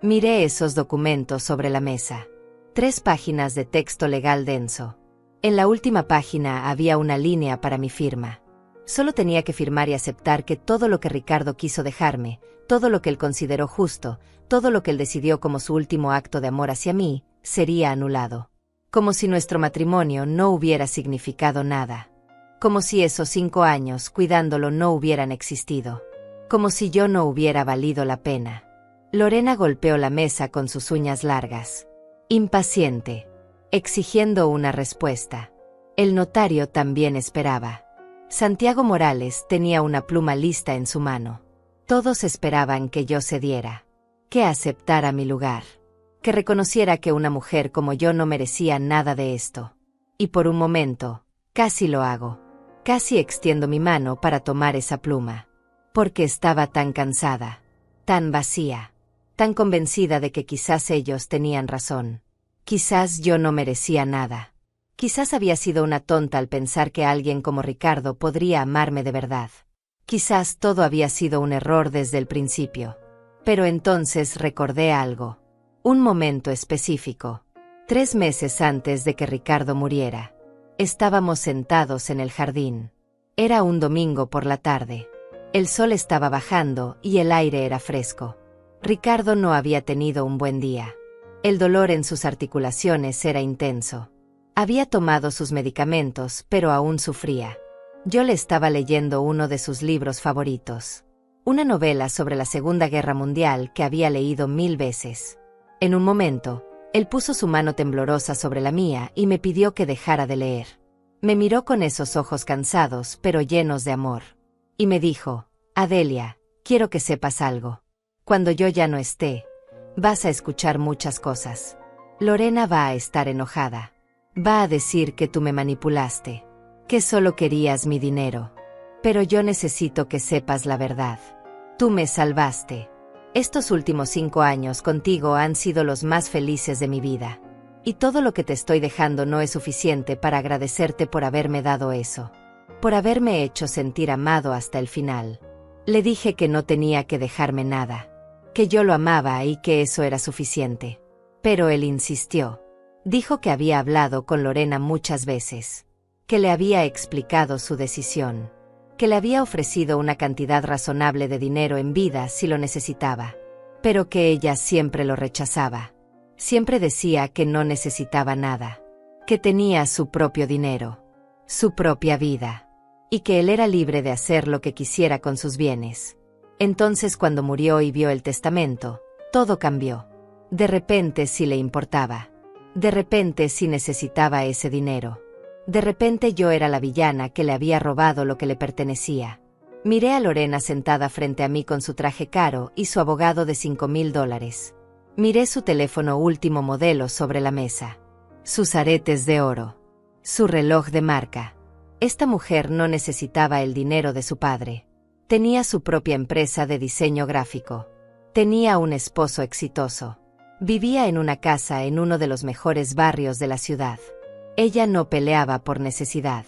Miré esos documentos sobre la mesa. 3 páginas de texto legal denso. En la última página había una línea para mi firma. Solo tenía que firmar y aceptar que todo lo que Ricardo quiso dejarme, todo lo que él consideró justo, todo lo que él decidió como su último acto de amor hacia mí, sería anulado. Como si nuestro matrimonio no hubiera significado nada. Como si esos 5 años cuidándolo no hubieran existido. Como si yo no hubiera valido la pena. Lorena golpeó la mesa con sus uñas largas. Impaciente. Exigiendo una respuesta. El notario también esperaba. Santiago Morales tenía una pluma lista en su mano. Todos esperaban que yo cediera. Que aceptara mi lugar. Que reconociera que una mujer como yo no merecía nada de esto. Y por un momento, casi lo hago. Casi extiendo mi mano para tomar esa pluma. Porque estaba tan cansada. Tan vacía. Tan convencida de que quizás ellos tenían razón. Quizás yo no merecía nada. Quizás había sido una tonta al pensar que alguien como Ricardo podría amarme de verdad. Quizás todo había sido un error desde el principio. Pero entonces recordé algo. Un momento específico. 3 meses antes de que Ricardo muriera. Estábamos sentados en el jardín. Era un domingo por la tarde. El sol estaba bajando y el aire era fresco. Ricardo no había tenido un buen día. El dolor en sus articulaciones era intenso. Había tomado sus medicamentos, pero aún sufría. Yo le estaba leyendo uno de sus libros favoritos. Una novela sobre la Segunda Guerra Mundial que había leído 1000 veces. En un momento, él puso su mano temblorosa sobre la mía y me pidió que dejara de leer. Me miró con esos ojos cansados pero llenos de amor. Y me dijo, Adelia, quiero que sepas algo. Cuando yo ya no esté, vas a escuchar muchas cosas. Lorena va a estar enojada. Va a decir que tú me manipulaste. Que solo querías mi dinero. Pero yo necesito que sepas la verdad. Tú me salvaste. Estos últimos 5 años contigo han sido los más felices de mi vida. Y todo lo que te estoy dejando no es suficiente para agradecerte por haberme dado eso. Por haberme hecho sentir amado hasta el final. Le dije que no tenía que dejarme nada. Que yo lo amaba y que eso era suficiente. Pero él insistió. Dijo que había hablado con Lorena muchas veces. Que le había explicado su decisión. Que le había ofrecido una cantidad razonable de dinero en vida si lo necesitaba. Pero que ella siempre lo rechazaba. Siempre decía que no necesitaba nada. Que tenía su propio dinero. Su propia vida. Y que él era libre de hacer lo que quisiera con sus bienes. Entonces cuando murió y vio el testamento, todo cambió. De repente sí le importaba. De repente sí necesitaba ese dinero. De repente yo era la villana que le había robado lo que le pertenecía. Miré a Lorena sentada frente a mí con su traje caro y su abogado de $5,000. Miré su teléfono último modelo sobre la mesa. Sus aretes de oro. Su reloj de marca. Esta mujer no necesitaba el dinero de su padre. Tenía su propia empresa de diseño gráfico. Tenía un esposo exitoso. Vivía en una casa en uno de los mejores barrios de la ciudad. Ella no peleaba por necesidad.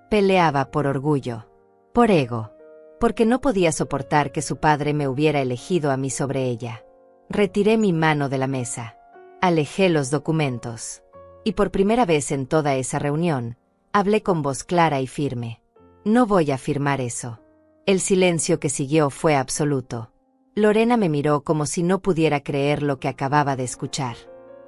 Peleaba por orgullo. Por ego. Porque no podía soportar que su padre me hubiera elegido a mí sobre ella. Retiré mi mano de la mesa. Alejé los documentos. Y por primera vez en toda esa reunión, hablé con voz clara y firme. No voy a firmar eso. El silencio que siguió fue absoluto. Lorena me miró como si no pudiera creer lo que acababa de escuchar.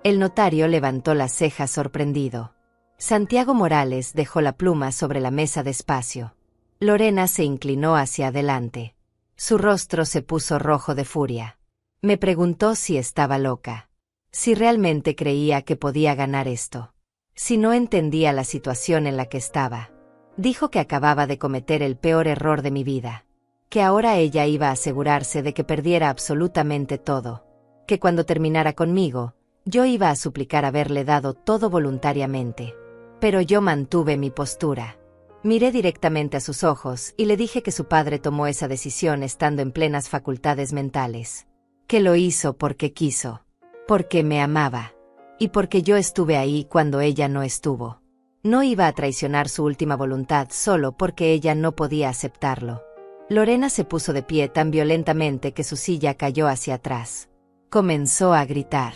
El notario levantó las cejas sorprendido. Santiago Morales dejó la pluma sobre la mesa despacio. Lorena se inclinó hacia adelante. Su rostro se puso rojo de furia. Me preguntó si estaba loca. Si realmente creía que podía ganar esto. Si no entendía la situación en la que estaba. Dijo que acababa de cometer el peor error de mi vida. Que ahora ella iba a asegurarse de que perdiera absolutamente todo. Que cuando terminara conmigo, yo iba a suplicar haberle dado todo voluntariamente. Pero yo mantuve mi postura. Miré directamente a sus ojos y le dije que su padre tomó esa decisión estando en plenas facultades mentales. Que lo hizo porque quiso. Porque me amaba. Y porque yo estuve ahí cuando ella no estuvo. No iba a traicionar su última voluntad solo porque ella no podía aceptarlo. Lorena se puso de pie tan violentamente que su silla cayó hacia atrás. Comenzó a gritar.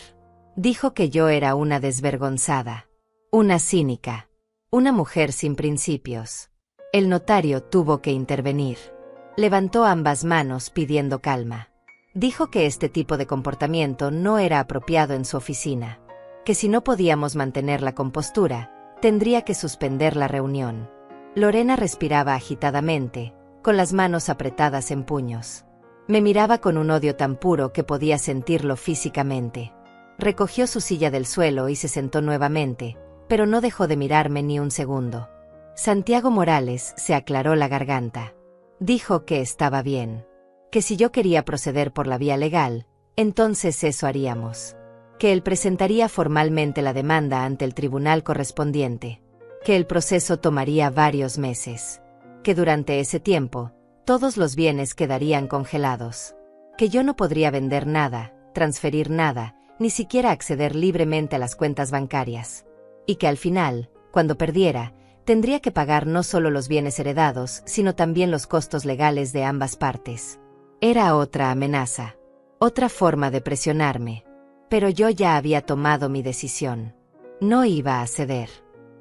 Dijo que yo era una desvergonzada. Una cínica. Una mujer sin principios. El notario tuvo que intervenir. Levantó ambas manos pidiendo calma. Dijo que este tipo de comportamiento no era apropiado en su oficina. Que si no podíamos mantener la compostura, tendría que suspender la reunión. Lorena respiraba agitadamente, con las manos apretadas en puños. Me miraba con un odio tan puro que podía sentirlo físicamente. Recogió su silla del suelo y se sentó nuevamente, pero no dejó de mirarme ni un segundo. Santiago Morales se aclaró la garganta. Dijo que estaba bien. Que si yo quería proceder por la vía legal, entonces eso haríamos. Que él presentaría formalmente la demanda ante el tribunal correspondiente. Que el proceso tomaría varios meses. Que durante ese tiempo, todos los bienes quedarían congelados. Que yo no podría vender nada, transferir nada, ni siquiera acceder libremente a las cuentas bancarias. Y que al final, cuando perdiera, tendría que pagar no solo los bienes heredados, sino también los costos legales de ambas partes. Era otra amenaza. Otra forma de presionarme. Pero yo ya había tomado mi decisión. No iba a ceder.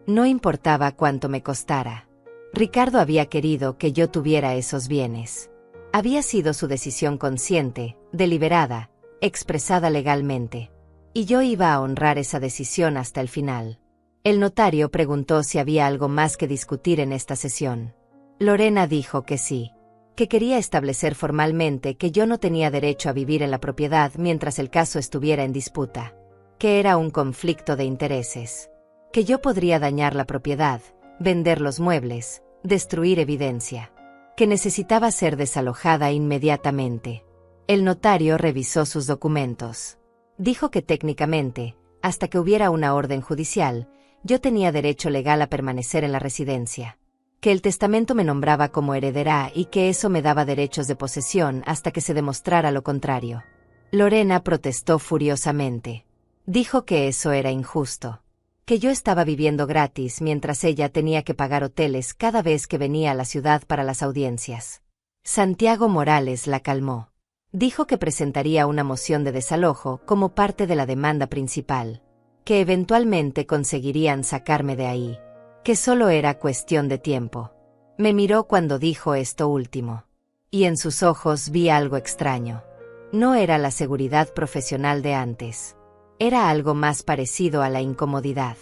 No importaba cuánto me costara. Ricardo había querido que yo tuviera esos bienes. Había sido su decisión consciente, deliberada, expresada legalmente. Y yo iba a honrar esa decisión hasta el final. El notario preguntó si había algo más que discutir en esta sesión. Lorena dijo que sí. Que quería establecer formalmente que yo no tenía derecho a vivir en la propiedad mientras el caso estuviera en disputa. Que era un conflicto de intereses. Que yo podría dañar la propiedad, vender los muebles, destruir evidencia. Que necesitaba ser desalojada inmediatamente. El notario revisó sus documentos. Dijo que técnicamente, hasta que hubiera una orden judicial, yo tenía derecho legal a permanecer en la residencia. Que el testamento me nombraba como heredera y que eso me daba derechos de posesión hasta que se demostrara lo contrario. Lorena protestó furiosamente. Dijo que eso era injusto. Que yo estaba viviendo gratis mientras ella tenía que pagar hoteles cada vez que venía a la ciudad para las audiencias. Santiago Morales la calmó. Dijo que presentaría una moción de desalojo como parte de la demanda principal. Que eventualmente conseguirían sacarme de ahí. Que solo era cuestión de tiempo. Me miró cuando dijo esto último. Y en sus ojos vi algo extraño. No era la seguridad profesional de antes. Era algo más parecido a la incomodidad.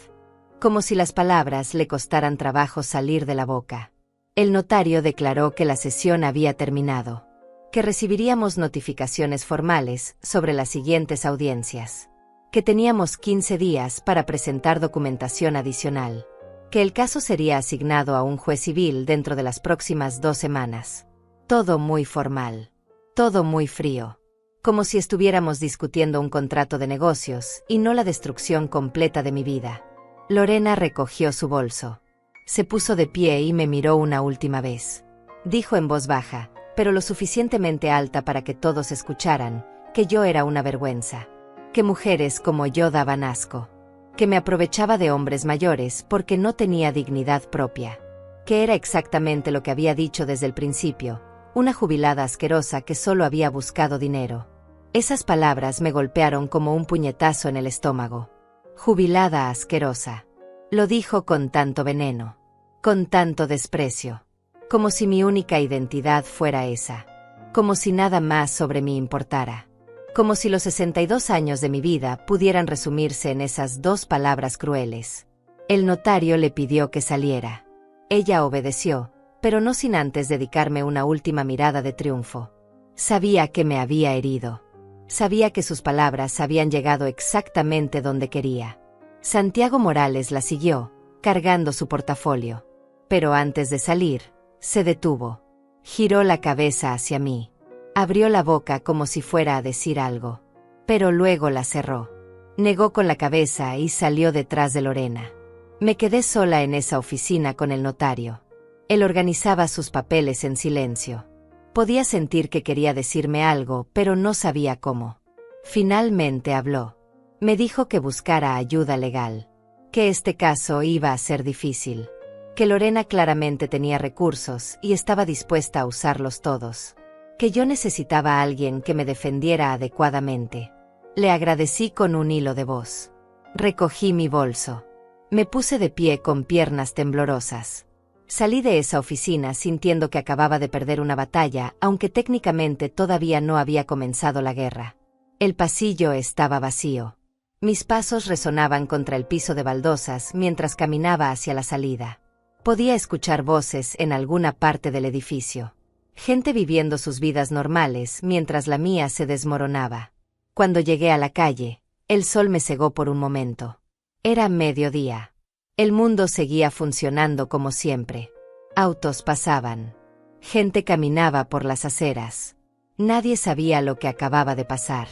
Como si las palabras le costaran trabajo salir de la boca. El notario declaró que la sesión había terminado. Que recibiríamos notificaciones formales sobre las siguientes audiencias. Que teníamos 15 días para presentar documentación adicional. Que el caso sería asignado a un juez civil dentro de las próximas 2 semanas. Todo muy formal. Todo muy frío. como si estuviéramos discutiendo un contrato de negocios y no la destrucción completa de mi vida. Lorena recogió su bolso. Se puso de pie y me miró una última vez. Dijo en voz baja, pero lo suficientemente alta para que todos escucharan, que yo era una vergüenza. Que mujeres como yo daban asco. Que me aprovechaba de hombres mayores porque no tenía dignidad propia. Que era exactamente lo que había dicho desde el principio, una jubilada asquerosa que solo había buscado dinero. Esas palabras me golpearon como un puñetazo en el estómago. Jubilada asquerosa. Lo dijo con tanto veneno, con tanto desprecio, como si mi única identidad fuera esa, como si nada más sobre mí importara, como si los 62 años de mi vida pudieran resumirse en esas dos palabras crueles. El notario le pidió que saliera. Ella obedeció, pero no sin antes dedicarme una última mirada de triunfo. Sabía que me había herido. Sabía que sus palabras habían llegado exactamente donde quería. Santiago Morales la siguió, cargando su portafolio. Pero antes de salir, se detuvo. Giró la cabeza hacia mí. Abrió la boca como si fuera a decir algo. Pero luego la cerró. Negó con la cabeza y salió detrás de Lorena. Me quedé sola en esa oficina con el notario. Él organizaba sus papeles en silencio. Podía sentir que quería decirme algo, pero no sabía cómo. Finalmente habló. Me dijo que buscara ayuda legal. Que este caso iba a ser difícil. Que Lorena claramente tenía recursos y estaba dispuesta a usarlos todos. Que yo necesitaba a alguien que me defendiera adecuadamente. Le agradecí con un hilo de voz. Recogí mi bolso. Me puse de pie con piernas temblorosas. Salí de esa oficina sintiendo que acababa de perder una batalla, aunque técnicamente todavía no había comenzado la guerra. El pasillo estaba vacío. Mis pasos resonaban contra el piso de baldosas mientras caminaba hacia la salida. Podía escuchar voces en alguna parte del edificio. Gente viviendo sus vidas normales mientras la mía se desmoronaba. Cuando llegué a la calle, el sol me cegó por un momento. Era mediodía. El mundo seguía funcionando como siempre. Autos pasaban. Gente caminaba por las aceras. Nadie sabía lo que acababa de pasar.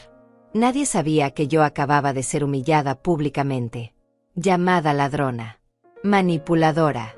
Nadie sabía que yo acababa de ser humillada públicamente. Llamada ladrona. Manipuladora.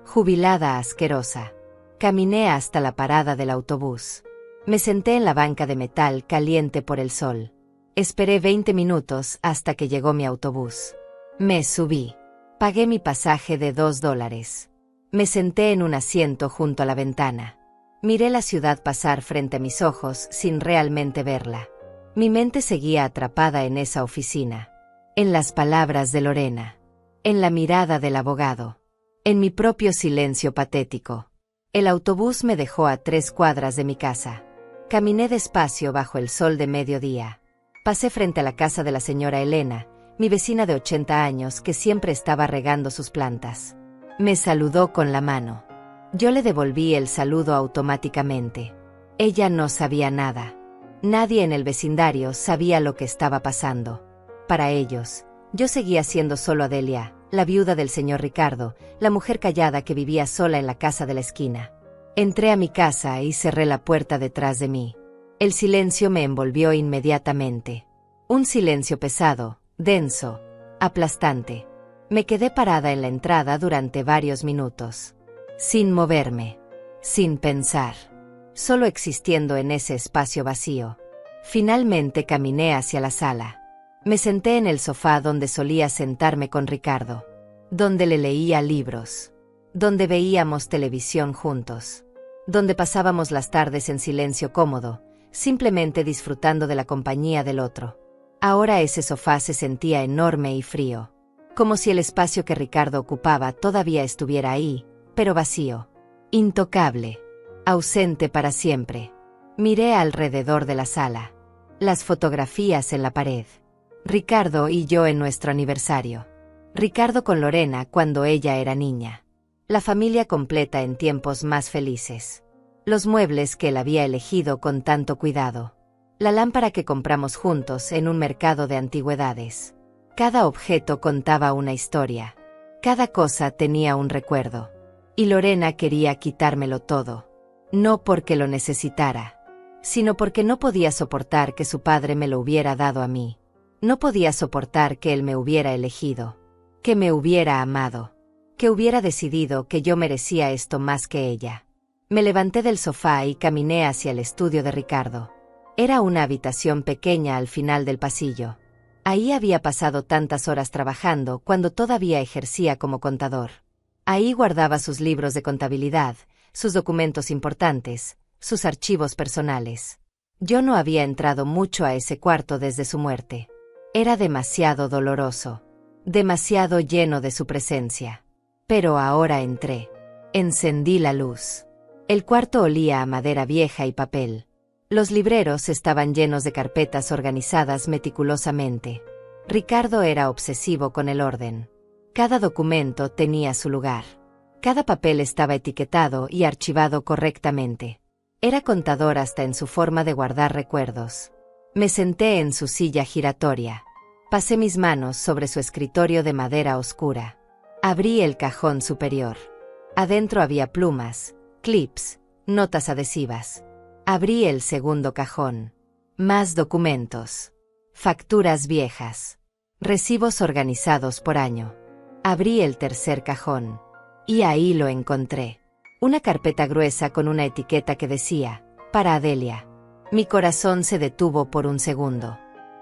Jubilada asquerosa. Caminé hasta la parada del autobús. Me senté en la banca de metal caliente por el sol. Esperé 20 minutos hasta que llegó mi autobús. Me subí. Pagué mi pasaje de $2. Me senté en un asiento junto a la ventana. Miré la ciudad pasar frente a mis ojos sin realmente verla. Mi mente seguía atrapada en esa oficina. En las palabras de Lorena. En la mirada del abogado. En mi propio silencio patético. El autobús me dejó a 3 cuadras de mi casa. Caminé despacio bajo el sol de mediodía. Pasé frente a la casa de la señora Elena, mi vecina de 80 años que siempre estaba regando sus plantas. Me saludó con la mano. Yo le devolví el saludo automáticamente. Ella no sabía nada. Nadie en el vecindario sabía lo que estaba pasando. Para ellos, yo seguía siendo solo Adelia, la viuda del señor Ricardo, la mujer callada que vivía sola en la casa de la esquina. Entré a mi casa y cerré la puerta detrás de mí. El silencio me envolvió inmediatamente. Un silencio pesado, denso, aplastante. Me quedé parada en la entrada durante varios minutos. Sin moverme. Sin pensar. Solo existiendo en ese espacio vacío. Finalmente caminé hacia la sala. Me senté en el sofá donde solía sentarme con Ricardo. Donde le leía libros. Donde veíamos televisión juntos. Donde pasábamos las tardes en silencio cómodo, simplemente disfrutando de la compañía del otro. Ahora ese sofá se sentía enorme y frío. Como si el espacio que Ricardo ocupaba todavía estuviera ahí, pero vacío. Intocable. Ausente para siempre. Miré alrededor de la sala. Las fotografías en la pared. Ricardo y yo en nuestro aniversario. Ricardo con Lorena cuando ella era niña. La familia completa en tiempos más felices. Los muebles que él había elegido con tanto cuidado. La lámpara que compramos juntos en un mercado de antigüedades. Cada objeto contaba una historia. Cada cosa tenía un recuerdo. Y Lorena quería quitármelo todo. No porque lo necesitara, sino porque no podía soportar que su padre me lo hubiera dado a mí. No podía soportar que él me hubiera elegido, que me hubiera amado, que hubiera decidido que yo merecía esto más que ella. Me levanté del sofá y caminé hacia el estudio de Ricardo. Era una habitación pequeña al final del pasillo. Ahí había pasado tantas horas trabajando cuando todavía ejercía como contador. Ahí guardaba sus libros de contabilidad, sus documentos importantes, sus archivos personales. Yo no había entrado mucho a ese cuarto desde su muerte. Era demasiado doloroso, demasiado lleno de su presencia. Pero ahora entré. Encendí la luz. El cuarto olía a madera vieja y papel. Los libreros estaban llenos de carpetas organizadas meticulosamente. Ricardo era obsesivo con el orden. Cada documento tenía su lugar. Cada papel estaba etiquetado y archivado correctamente. Era contador hasta en su forma de guardar recuerdos. Me senté en su silla giratoria. Pasé mis manos sobre su escritorio de madera oscura. Abrí el cajón superior. Adentro había plumas, clips, notas adhesivas. Abrí el segundo cajón. Más documentos. Facturas viejas. Recibos organizados por año. Abrí el tercer cajón. Y ahí lo encontré. Una carpeta gruesa con una etiqueta que decía, para Adelia. Mi corazón se detuvo por un segundo.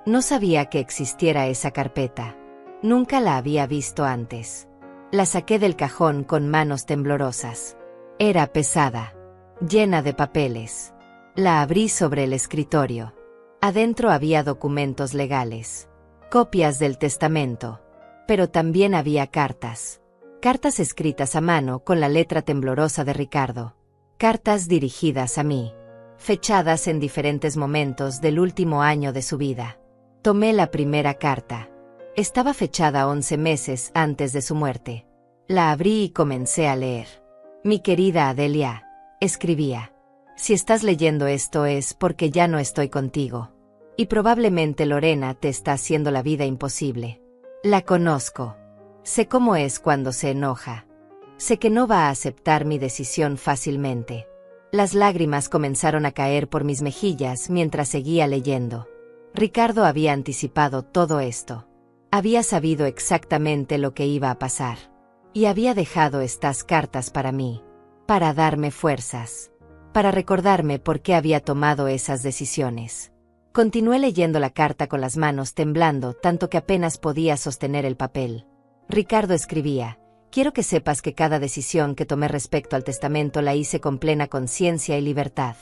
No sabía que existiera esa carpeta. Nunca la había visto antes. La saqué del cajón con manos temblorosas. Era pesada, llena de papeles. La abrí sobre el escritorio. Adentro había documentos legales, copias del testamento, pero también había cartas. Cartas escritas a mano con la letra temblorosa de Ricardo. Cartas dirigidas a mí, fechadas en diferentes momentos del último año de su vida. Tomé la primera carta. Estaba fechada 11 meses antes de su muerte. La abrí y comencé a leer. Mi querida Adelia, escribía. Si estás leyendo esto es porque ya no estoy contigo. Y probablemente Lorena te está haciendo la vida imposible. La conozco. Sé cómo es cuando se enoja. Sé que no va a aceptar mi decisión fácilmente. Las lágrimas comenzaron a caer por mis mejillas mientras seguía leyendo. Ricardo había anticipado todo esto. Había sabido exactamente lo que iba a pasar. Y había dejado estas cartas para mí. Para darme fuerzas. Para recordarme por qué había tomado esas decisiones. Continué leyendo la carta con las manos temblando tanto que apenas podía sostener el papel. Ricardo escribía, quiero que sepas que cada decisión que tomé respecto al testamento la hice con plena conciencia y libertad.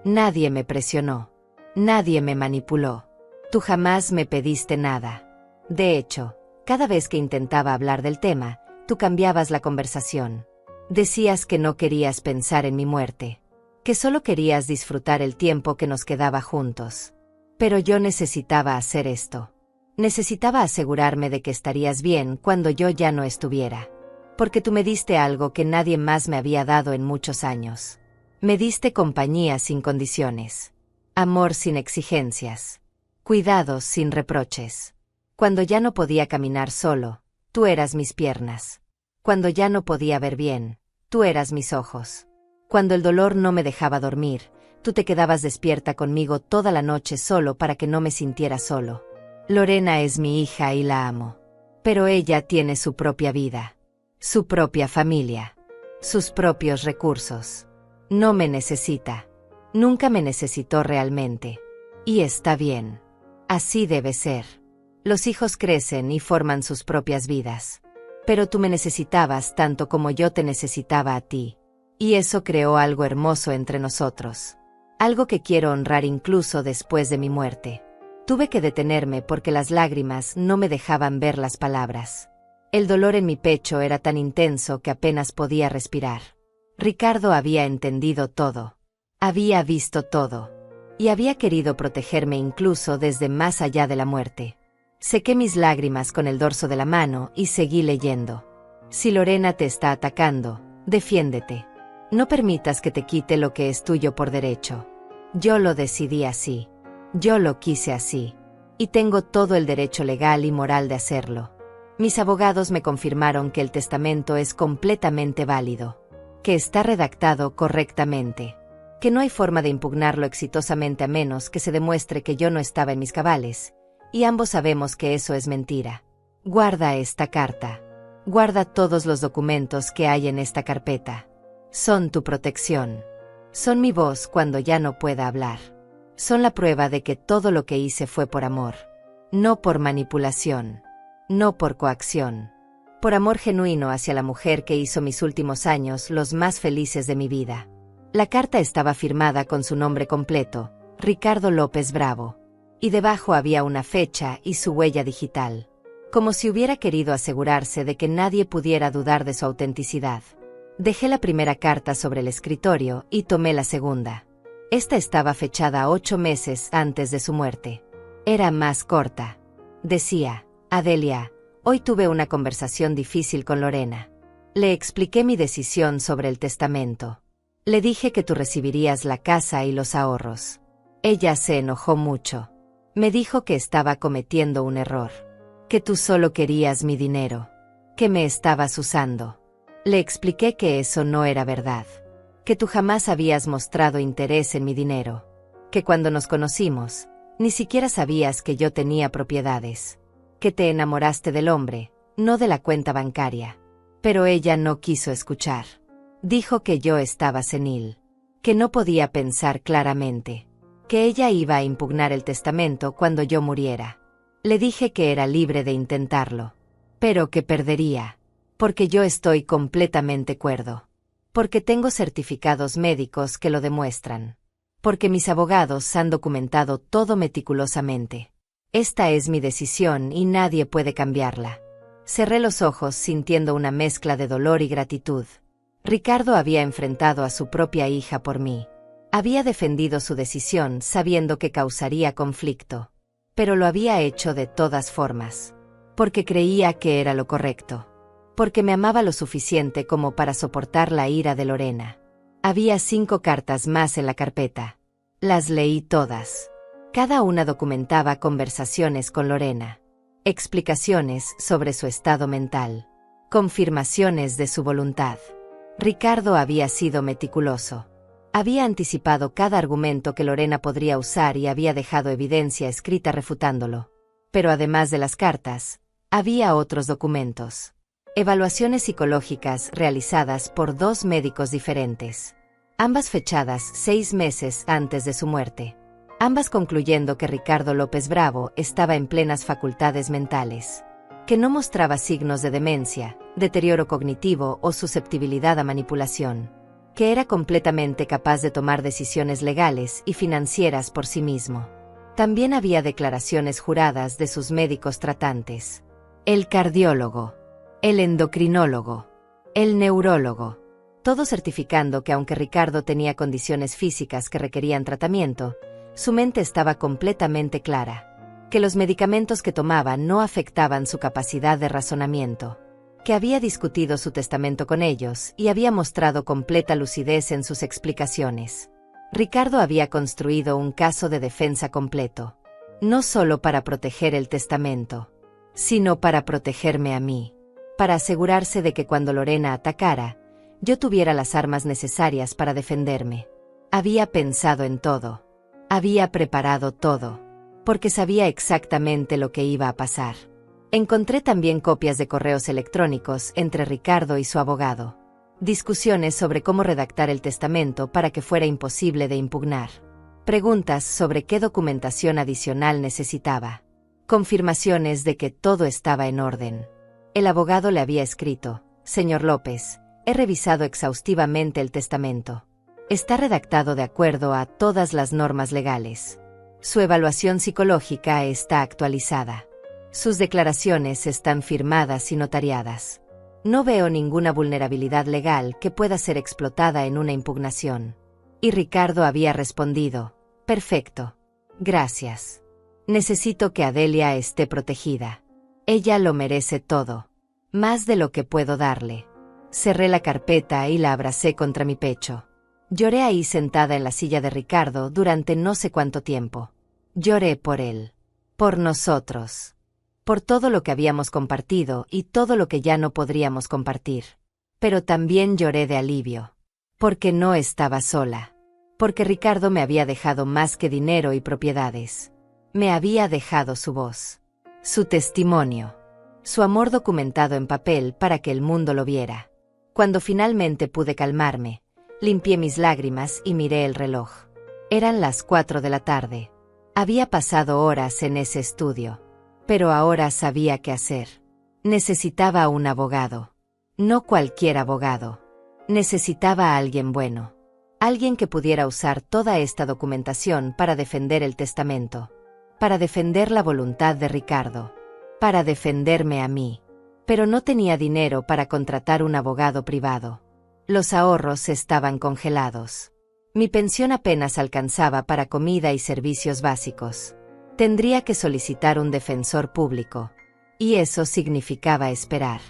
Nadie me presionó. Nadie me manipuló. Tú jamás me pediste nada. De hecho, cada vez que intentaba hablar del tema, tú cambiabas la conversación. Decías que no querías pensar en mi muerte. Que solo querías disfrutar el tiempo que nos quedaba juntos. Pero yo necesitaba hacer esto. Necesitaba asegurarme de que estarías bien cuando yo ya no estuviera. Porque tú me diste algo que nadie más me había dado en muchos años. Me diste compañía sin condiciones. Amor sin exigencias. Cuidados sin reproches. Cuando ya no podía caminar solo, tú eras mis piernas. Cuando ya no podía ver bien, tú eras mis ojos. Cuando el dolor no me dejaba dormir, tú te quedabas despierta conmigo toda la noche solo para que no me sintiera solo. Lorena es mi hija y la amo. Pero ella tiene su propia vida. Su propia familia. Sus propios recursos. No me necesita. Nunca me necesitó realmente. Y está bien. Así debe ser. Los hijos crecen y forman sus propias vidas. Pero tú me necesitabas tanto como yo te necesitaba a ti. Y eso creó algo hermoso entre nosotros. Algo que quiero honrar incluso después de mi muerte. Tuve que detenerme porque las lágrimas no me dejaban ver las palabras. El dolor en mi pecho era tan intenso que apenas podía respirar. Ricardo había entendido todo. Había visto todo. Y había querido protegerme incluso desde más allá de la muerte. Sequé mis lágrimas con el dorso de la mano y seguí leyendo. Si Lorena te está atacando, defiéndete. No permitas que te quite lo que es tuyo por derecho. Yo lo decidí así. Yo lo quise así. Y tengo todo el derecho legal y moral de hacerlo. Mis abogados me confirmaron que el testamento es completamente válido. Que está redactado correctamente. que no hay forma de impugnarlo exitosamente a menos que se demuestre que yo no estaba en mis cabales, y ambos sabemos que eso es mentira. Guarda esta carta. Guarda todos los documentos que hay en esta carpeta. Son tu protección. Son mi voz cuando ya no pueda hablar. Son la prueba de que todo lo que hice fue por amor. No por manipulación. No por coacción. Por amor genuino hacia la mujer que hizo mis últimos años los más felices de mi vida. La carta estaba firmada con su nombre completo, Ricardo López Bravo. Y debajo había una fecha y su huella digital. Como si hubiera querido asegurarse de que nadie pudiera dudar de su autenticidad. Dejé la primera carta sobre el escritorio y tomé la segunda. Esta estaba fechada 8 meses antes de su muerte. Era más corta. Decía: Adelia, hoy tuve una conversación difícil con Lorena. Le expliqué mi decisión sobre el testamento. Le dije que tú recibirías la casa y los ahorros. Ella se enojó mucho. Me dijo que estaba cometiendo un error. Que tú solo querías mi dinero. Que me estabas usando. Le expliqué que eso no era verdad. Que tú jamás habías mostrado interés en mi dinero. Que cuando nos conocimos, ni siquiera sabías que yo tenía propiedades. Que te enamoraste del hombre, no de la cuenta bancaria. Pero ella no quiso escuchar. Dijo que yo estaba senil. Que no podía pensar claramente. Que ella iba a impugnar el testamento cuando yo muriera. Le dije que era libre de intentarlo. Pero que perdería. Porque yo estoy completamente cuerdo. Porque tengo certificados médicos que lo demuestran. Porque mis abogados han documentado todo meticulosamente. Esta es mi decisión y nadie puede cambiarla. Cerré los ojos sintiendo una mezcla de dolor y gratitud. Ricardo había enfrentado a su propia hija por mí. Había defendido su decisión sabiendo que causaría conflicto. Pero lo había hecho de todas formas. Porque creía que era lo correcto. Porque me amaba lo suficiente como para soportar la ira de Lorena. Había 5 cartas más en la carpeta. Las leí todas. Cada una documentaba conversaciones con Lorena. Explicaciones sobre su estado mental. Confirmaciones de su voluntad. Ricardo había sido meticuloso. Había anticipado cada argumento que Lorena podría usar y había dejado evidencia escrita refutándolo. Pero además de las cartas, había otros documentos. Evaluaciones psicológicas realizadas por 2 médicos diferentes. Ambas fechadas 6 meses antes de su muerte. Ambas concluyendo que Ricardo López Bravo estaba en plenas facultades mentales. Que no mostraba signos de demencia, deterioro cognitivo o susceptibilidad a manipulación. Que era completamente capaz de tomar decisiones legales y financieras por sí mismo. También había declaraciones juradas de sus médicos tratantes. El cardiólogo. El endocrinólogo, el neurólogo, todos certificando que aunque Ricardo tenía condiciones físicas que requerían tratamiento, su mente estaba completamente clara, que los medicamentos que tomaba no afectaban su capacidad de razonamiento, que había discutido su testamento con ellos y había mostrado completa lucidez en sus explicaciones. Ricardo había construido un caso de defensa completo, no solo para proteger el testamento, sino para protegerme a mí. Para asegurarse de que cuando Lorena atacara, yo tuviera las armas necesarias para defenderme. Había pensado en todo. Había preparado todo. Porque sabía exactamente lo que iba a pasar. Encontré también copias de correos electrónicos entre Ricardo y su abogado. Discusiones sobre cómo redactar el testamento para que fuera imposible de impugnar. Preguntas sobre qué documentación adicional necesitaba. Confirmaciones de que todo estaba en orden. El abogado le había escrito: Señor López, he revisado exhaustivamente el testamento. Está redactado de acuerdo a todas las normas legales. Su evaluación psicológica está actualizada. Sus declaraciones están firmadas y notariadas. No veo ninguna vulnerabilidad legal que pueda ser explotada en una impugnación. Y Ricardo había respondido: perfecto. Gracias. Necesito que Adelia esté protegida. Ella lo merece todo. Más de lo que puedo darle. Cerré la carpeta y la abracé contra mi pecho. Lloré ahí sentada en la silla de Ricardo durante no sé cuánto tiempo. Lloré por él. Por nosotros. Por todo lo que habíamos compartido y todo lo que ya no podríamos compartir. Pero también lloré de alivio. Porque no estaba sola. Porque Ricardo me había dejado más que dinero y propiedades. Me había dejado su voz, su testimonio, su amor documentado en papel para que el mundo lo viera. Cuando finalmente pude calmarme, limpié mis lágrimas y miré el reloj. Eran las 4 de la tarde. Había pasado horas en ese estudio. Pero ahora sabía qué hacer. Necesitaba un abogado. No cualquier abogado. Necesitaba a alguien bueno. Alguien que pudiera usar toda esta documentación para defender el testamento. Para defender la voluntad de Ricardo. Para defenderme a mí. Pero no tenía dinero para contratar un abogado privado. Los ahorros estaban congelados. Mi pensión apenas alcanzaba para comida y servicios básicos. Tendría que solicitar un defensor público. Y eso significaba esperar.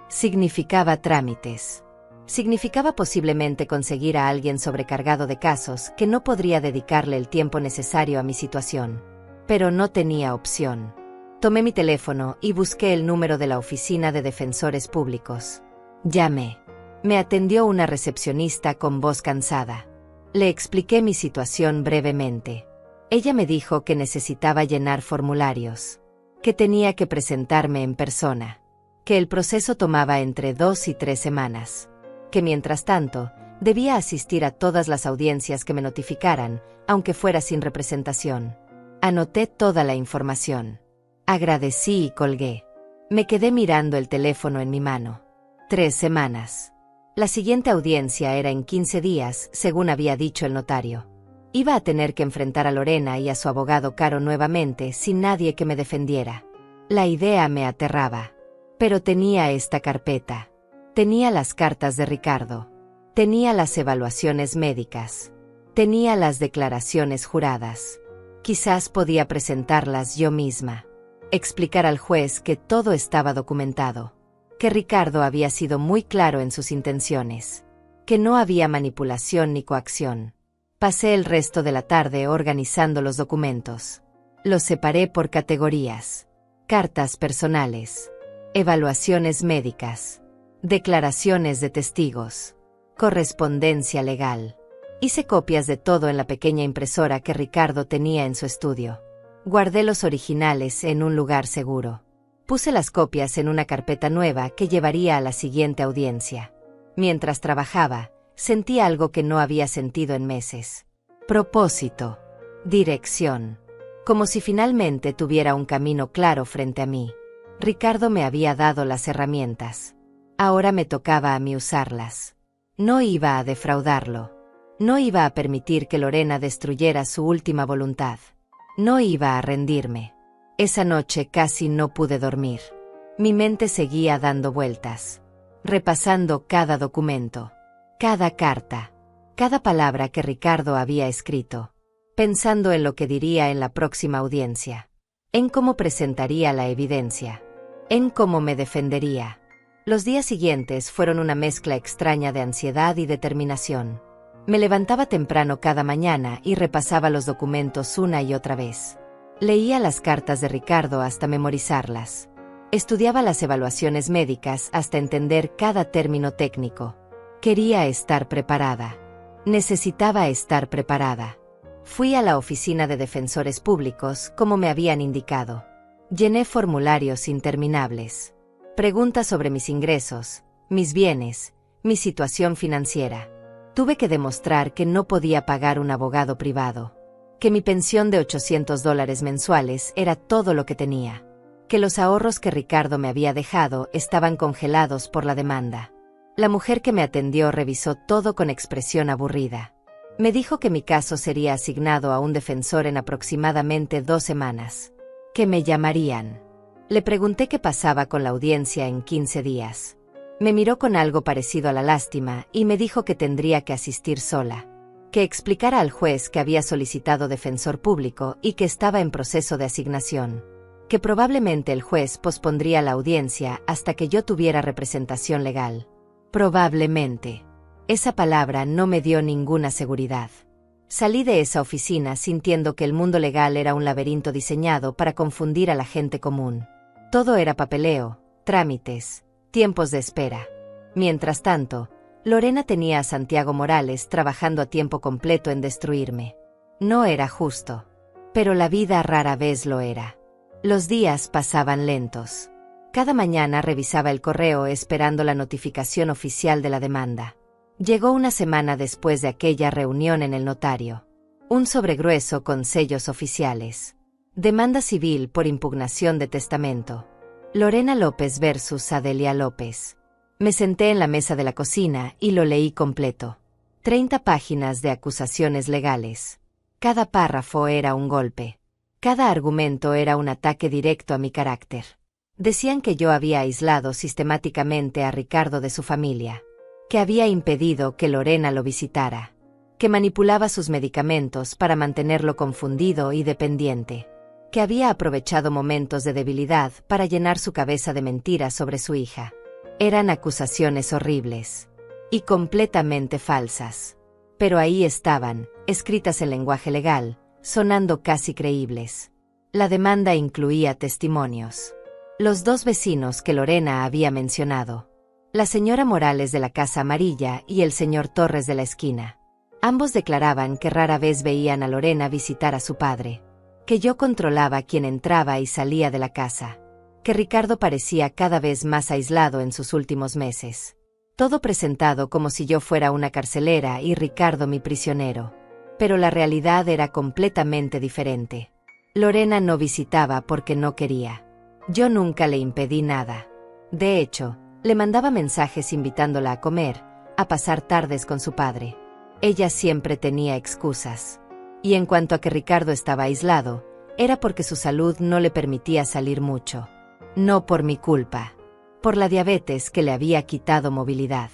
Significaba trámites. Significaba posiblemente conseguir a alguien sobrecargado de casos que no podría dedicarle el tiempo necesario a mi situación. Pero no tenía opción. Tomé mi teléfono y busqué el número de la oficina de defensores públicos. Llamé. Me atendió una recepcionista con voz cansada. Le expliqué mi situación brevemente. Ella me dijo que necesitaba llenar formularios, que tenía que presentarme en persona, que el proceso tomaba entre 2 y 3 semanas, que mientras tanto, debía asistir a todas las audiencias que me notificaran, aunque fuera sin representación. Anoté toda la información. Agradecí y colgué. Me quedé mirando el teléfono en mi mano. 3 semanas. La siguiente audiencia era en 15 días, según había dicho el notario. Iba a tener que enfrentar a Lorena y a su abogado Caro nuevamente sin nadie que me defendiera. La idea me aterraba. Pero tenía esta carpeta. Tenía las cartas de Ricardo. Tenía las evaluaciones médicas. Tenía las declaraciones juradas. Quizás podía presentarlas yo misma. Explicar al juez que todo estaba documentado. Que Ricardo había sido muy claro en sus intenciones. Que no había manipulación ni coacción. Pasé el resto de la tarde organizando los documentos. Los separé por categorías. Cartas personales. Evaluaciones médicas. Declaraciones de testigos. Correspondencia legal. Hice copias de todo en la pequeña impresora que Ricardo tenía en su estudio. Guardé los originales en un lugar seguro. Puse las copias en una carpeta nueva que llevaría a la siguiente audiencia. Mientras trabajaba, sentí algo que no había sentido en meses. Propósito. Dirección. Como si finalmente tuviera un camino claro frente a mí. Ricardo me había dado las herramientas. Ahora me tocaba a mí usarlas. No iba a defraudarlo. No iba a permitir que Lorena destruyera su última voluntad. No iba a rendirme. Esa noche casi no pude dormir. Mi mente seguía dando vueltas. Repasando cada documento. Cada carta, cada palabra que Ricardo había escrito, pensando en lo que diría en la próxima audiencia, en cómo presentaría la evidencia, en cómo me defendería. Los días siguientes fueron una mezcla extraña de ansiedad y determinación. Me levantaba temprano cada mañana y repasaba los documentos una y otra vez. Leía las cartas de Ricardo hasta memorizarlas. Estudiaba las evaluaciones médicas hasta entender cada término técnico. Quería estar preparada. Necesitaba estar preparada. Fui a la oficina de defensores públicos como me habían indicado. Llené formularios interminables. Preguntas sobre mis ingresos, mis bienes, mi situación financiera. Tuve que demostrar que no podía pagar un abogado privado. Que mi pensión de $800 mensuales era todo lo que tenía. Que los ahorros que Ricardo me había dejado estaban congelados por la demanda. La mujer que me atendió revisó todo con expresión aburrida. Me dijo que mi caso sería asignado a un defensor en aproximadamente 2 semanas. Que me llamarían. Le pregunté qué pasaba con la audiencia en 15 días. Me miró con algo parecido a la lástima y me dijo que tendría que asistir sola. Que explicara al juez que había solicitado defensor público y que estaba en proceso de asignación. Que probablemente el juez pospondría la audiencia hasta que yo tuviera representación legal. Probablemente. Esa palabra no me dio ninguna seguridad. Salí de esa oficina sintiendo que el mundo legal era un laberinto diseñado para confundir a la gente común. Todo era papeleo, trámites, tiempos de espera. Mientras tanto, Lorena tenía a Santiago Morales trabajando a tiempo completo en destruirme. No era justo. Pero la vida rara vez lo era. Los días pasaban lentos. Cada mañana revisaba el correo esperando la notificación oficial de la demanda. Llegó una semana después de aquella reunión en el notario. Un sobre grueso con sellos oficiales. Demanda civil por impugnación de testamento. Lorena López versus Adelia López. Me senté en la mesa de la cocina y lo leí completo. 30 páginas de acusaciones legales. Cada párrafo era un golpe. Cada argumento era un ataque directo a mi carácter. Decían que yo había aislado sistemáticamente a Ricardo de su familia. Que había impedido que Lorena lo visitara. Que manipulaba sus medicamentos para mantenerlo confundido y dependiente. Que había aprovechado momentos de debilidad para llenar su cabeza de mentiras sobre su hija. Eran acusaciones horribles. Y completamente falsas. Pero ahí estaban, escritas en lenguaje legal, sonando casi creíbles. La demanda incluía testimonios. Los 2 vecinos que Lorena había mencionado. La señora Morales de la Casa Amarilla y el señor Torres de la esquina. Ambos declaraban que rara vez veían a Lorena visitar a su padre. Que yo controlaba quién entraba y salía de la casa. Que Ricardo parecía cada vez más aislado en sus últimos meses. Todo presentado como si yo fuera una carcelera y Ricardo mi prisionero. Pero la realidad era completamente diferente. Lorena no visitaba porque no quería. Yo nunca le impedí nada. De hecho, le mandaba mensajes invitándola a comer, a pasar tardes con su padre. Ella siempre tenía excusas. Y en cuanto a que Ricardo estaba aislado, era porque su salud no le permitía salir mucho. No por mi culpa. Por la diabetes que le había quitado movilidad.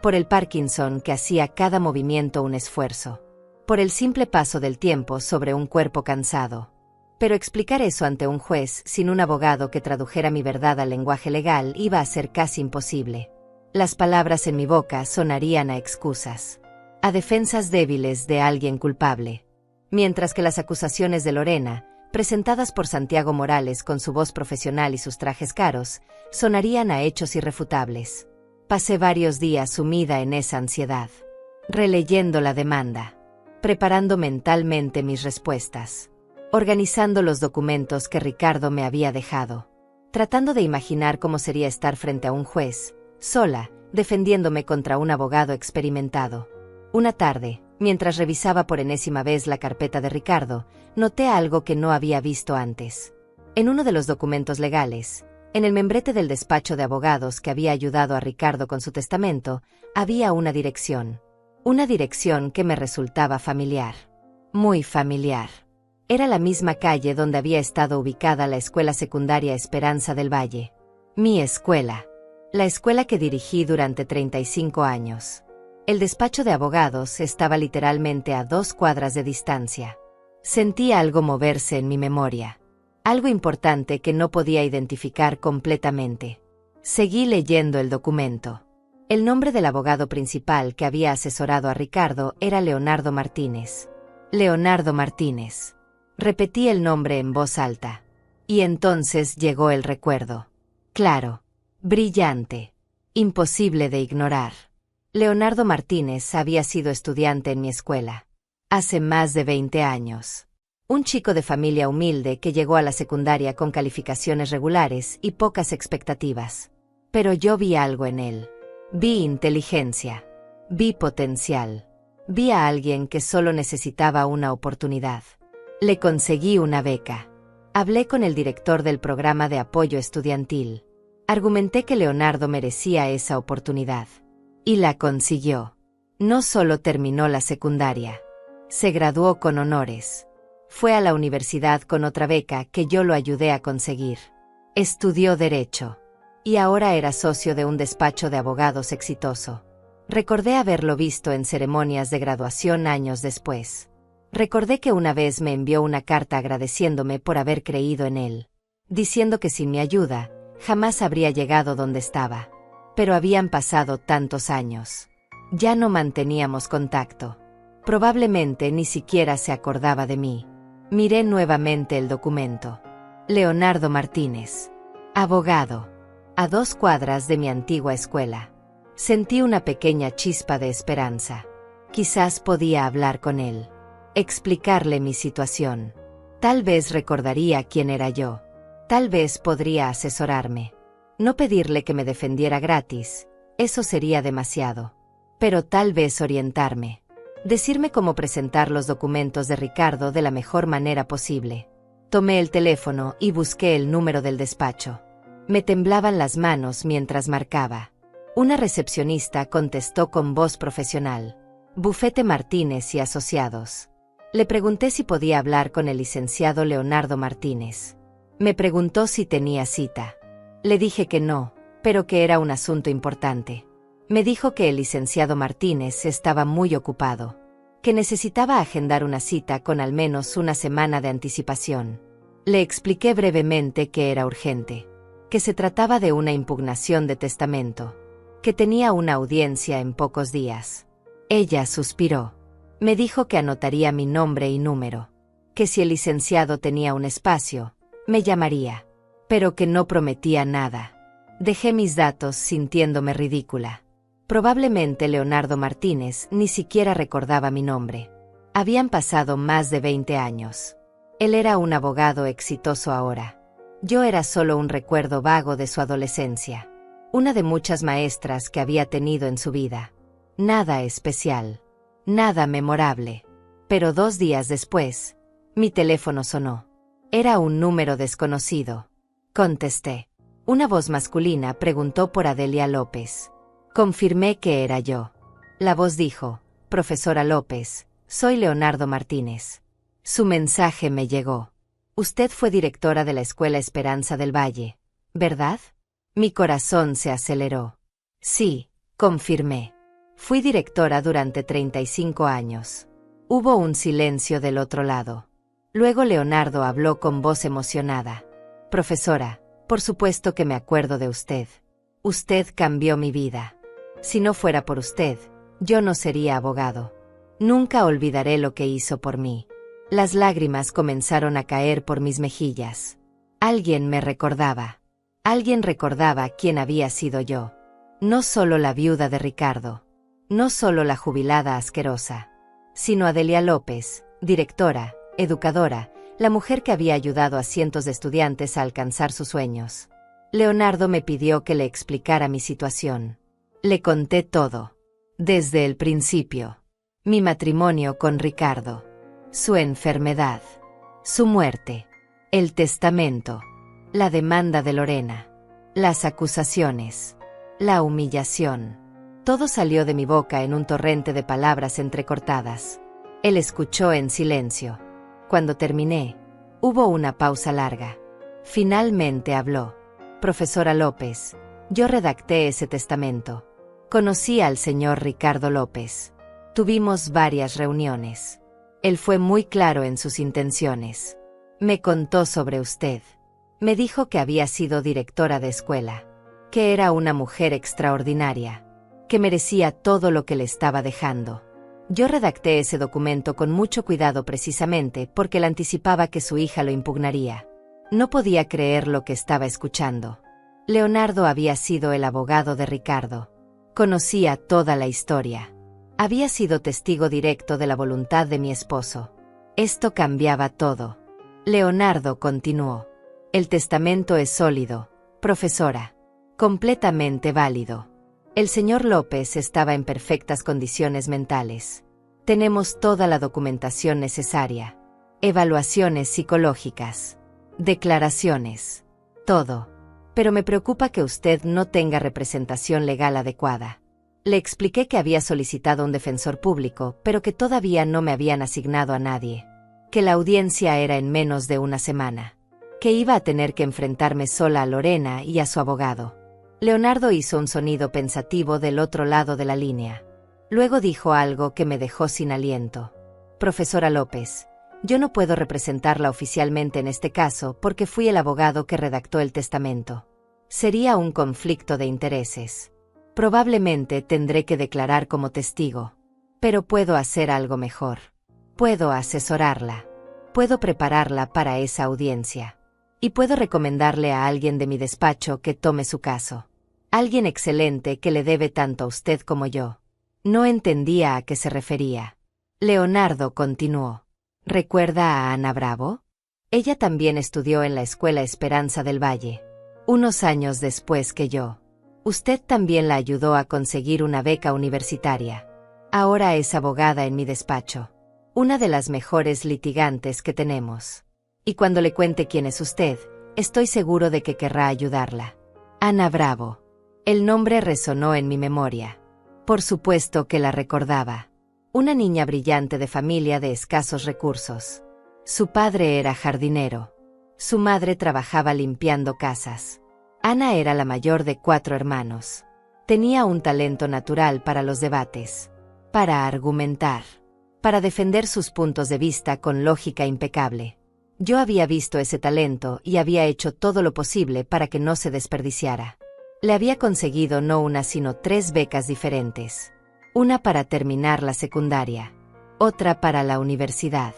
Por el Parkinson que hacía cada movimiento un esfuerzo. Por el simple paso del tiempo sobre un cuerpo cansado. Pero explicar eso ante un juez sin un abogado que tradujera mi verdad al lenguaje legal iba a ser casi imposible. Las palabras en mi boca sonarían a excusas. A defensas débiles de alguien culpable. Mientras que las acusaciones de Lorena, presentadas por Santiago Morales con su voz profesional y sus trajes caros, sonarían a hechos irrefutables. Pasé varios días sumida en esa ansiedad. Releyendo la demanda. Preparando mentalmente mis respuestas. Organizando los documentos que Ricardo me había dejado. Tratando de imaginar cómo sería estar frente a un juez, sola, defendiéndome contra un abogado experimentado. Una tarde, mientras revisaba por enésima vez la carpeta de Ricardo, noté algo que no había visto antes. En uno de los documentos legales, en el membrete del despacho de abogados que había ayudado a Ricardo con su testamento, había una dirección. Una dirección que me resultaba familiar. Muy familiar. Era la misma calle donde había estado ubicada la escuela secundaria Esperanza del Valle. Mi escuela. La escuela que dirigí durante 35 años. El despacho de abogados estaba literalmente a 2 cuadras de distancia. Sentí algo moverse en mi memoria. Algo importante que no podía identificar completamente. Seguí leyendo el documento. El nombre del abogado principal que había asesorado a Ricardo era Leonardo Martínez. Leonardo Martínez. Repetí el nombre en voz alta. Y entonces llegó el recuerdo. Claro. Brillante. Imposible de ignorar. Leonardo Martínez había sido estudiante en mi escuela. Hace más de 20 años. Un chico de familia humilde que llegó a la secundaria con calificaciones regulares y pocas expectativas. Pero yo vi algo en él. Vi inteligencia. Vi potencial. Vi a alguien que solo necesitaba una oportunidad. Le conseguí una beca. Hablé con el director del programa de apoyo estudiantil. Argumenté que Leonardo merecía esa oportunidad. Y la consiguió. No solo terminó la secundaria. Se graduó con honores. Fue a la universidad con otra beca que yo lo ayudé a conseguir. Estudió Derecho. Y ahora era socio de un despacho de abogados exitoso. Recordé haberlo visto en ceremonias de graduación años después. Recordé que una vez me envió una carta agradeciéndome por haber creído en él. Diciendo que sin mi ayuda, jamás habría llegado donde estaba. Pero habían pasado tantos años. Ya no manteníamos contacto. Probablemente ni siquiera se acordaba de mí. Miré nuevamente el documento. Leonardo Martínez. Abogado. A 2 cuadras de mi antigua escuela. Sentí una pequeña chispa de esperanza. Quizás podía hablar con él, explicarle mi situación. Tal vez recordaría quién era yo. Tal vez podría asesorarme. No pedirle que me defendiera gratis, eso sería demasiado. Pero tal vez orientarme. Decirme cómo presentar los documentos de Ricardo de la mejor manera posible. Tomé el teléfono y busqué el número del despacho. Me temblaban las manos mientras marcaba. Una recepcionista contestó con voz profesional. Bufete Martínez y Asociados. Le pregunté si podía hablar con el licenciado Leonardo Martínez. Me preguntó si tenía cita. Le dije que no, pero que era un asunto importante. Me dijo que el licenciado Martínez estaba muy ocupado, que necesitaba agendar una cita con al menos una semana de anticipación. Le expliqué brevemente que era urgente, que se trataba de una impugnación de testamento, que tenía una audiencia en pocos días. Ella suspiró. Me dijo que anotaría mi nombre y número, que si el licenciado tenía un espacio, me llamaría, pero que no prometía nada. Dejé mis datos sintiéndome ridícula. Probablemente Leonardo Martínez ni siquiera recordaba mi nombre. Habían pasado más de 20 años. Él era un abogado exitoso ahora. Yo era solo un recuerdo vago de su adolescencia. Una de muchas maestras que había tenido en su vida. Nada especial. Nada memorable. Pero 2 días después, mi teléfono sonó. Era un número desconocido. Contesté. Una voz masculina preguntó por Adelia López. Confirmé que era yo. La voz dijo: Profesora López, soy Leonardo Martínez. Su mensaje me llegó. Usted fue directora de la Escuela Esperanza del Valle, ¿verdad? Mi corazón se aceleró. Sí, confirmé. Fui directora durante 35 años. Hubo un silencio del otro lado. Luego Leonardo habló con voz emocionada. Profesora, por supuesto que me acuerdo de usted. Usted cambió mi vida. Si no fuera por usted, yo no sería abogado. Nunca olvidaré lo que hizo por mí. Las lágrimas comenzaron a caer por mis mejillas. Alguien me recordaba. Alguien recordaba quién había sido yo. No solo la viuda de Ricardo. No solo la jubilada asquerosa. Sino Adelia López, directora, educadora, la mujer que había ayudado a cientos de estudiantes a alcanzar sus sueños. Leonardo me pidió que le explicara mi situación. Le conté todo. Desde el principio. Mi matrimonio con Ricardo. Su enfermedad. Su muerte. El testamento. La demanda de Lorena. Las acusaciones. La humillación. Todo salió de mi boca en un torrente de palabras entrecortadas. Él escuchó en silencio. Cuando terminé, hubo una pausa larga. Finalmente habló. Profesora López, yo redacté ese testamento. Conocí al señor Ricardo López. Tuvimos varias reuniones. Él fue muy claro en sus intenciones. Me contó sobre usted. Me dijo que había sido directora de escuela, que era una mujer extraordinaria, que merecía todo lo que le estaba dejando. Yo redacté ese documento con mucho cuidado precisamente porque le anticipaba que su hija lo impugnaría. No podía creer lo que estaba escuchando. Leonardo había sido el abogado de Ricardo. Conocía toda la historia. Había sido testigo directo de la voluntad de mi esposo. Esto cambiaba todo. Leonardo continuó. El testamento es sólido, profesora. Completamente válido. El señor López estaba en perfectas condiciones mentales. Tenemos toda la documentación necesaria. Evaluaciones psicológicas. Declaraciones. Todo. Pero me preocupa que usted no tenga representación legal adecuada. Le expliqué que había solicitado un defensor público, pero que todavía no me habían asignado a nadie. Que la audiencia era en menos de una semana. Que iba a tener que enfrentarme sola a Lorena y a su abogado. Leonardo hizo un sonido pensativo del otro lado de la línea. Luego dijo algo que me dejó sin aliento. Profesora López, yo no puedo representarla oficialmente en este caso porque fui el abogado que redactó el testamento. Sería un conflicto de intereses. Probablemente tendré que declarar como testigo. Pero puedo hacer algo mejor. Puedo asesorarla. Puedo prepararla para esa audiencia. Y puedo recomendarle a alguien de mi despacho que tome su caso. Alguien excelente que le debe tanto a usted como yo. No entendía a qué se refería. Leonardo continuó. ¿Recuerda a Ana Bravo? Ella también estudió en la Escuela Esperanza del Valle. Unos años después que yo. Usted también la ayudó a conseguir una beca universitaria. Ahora es abogada en mi despacho. Una de las mejores litigantes que tenemos. Y cuando le cuente quién es usted, estoy seguro de que querrá ayudarla. Ana Bravo. El nombre resonó en mi memoria. Por supuesto que la recordaba. Una niña brillante de familia de escasos recursos. Su padre era jardinero. Su madre trabajaba limpiando casas. Ana era la mayor de 4 hermanos. Tenía un talento natural para los debates. Para argumentar. Para defender sus puntos de vista con lógica impecable. Yo había visto ese talento y había hecho todo lo posible para que no se desperdiciara. Le había conseguido no una sino 3 becas diferentes. Una para terminar la secundaria, otra para la universidad,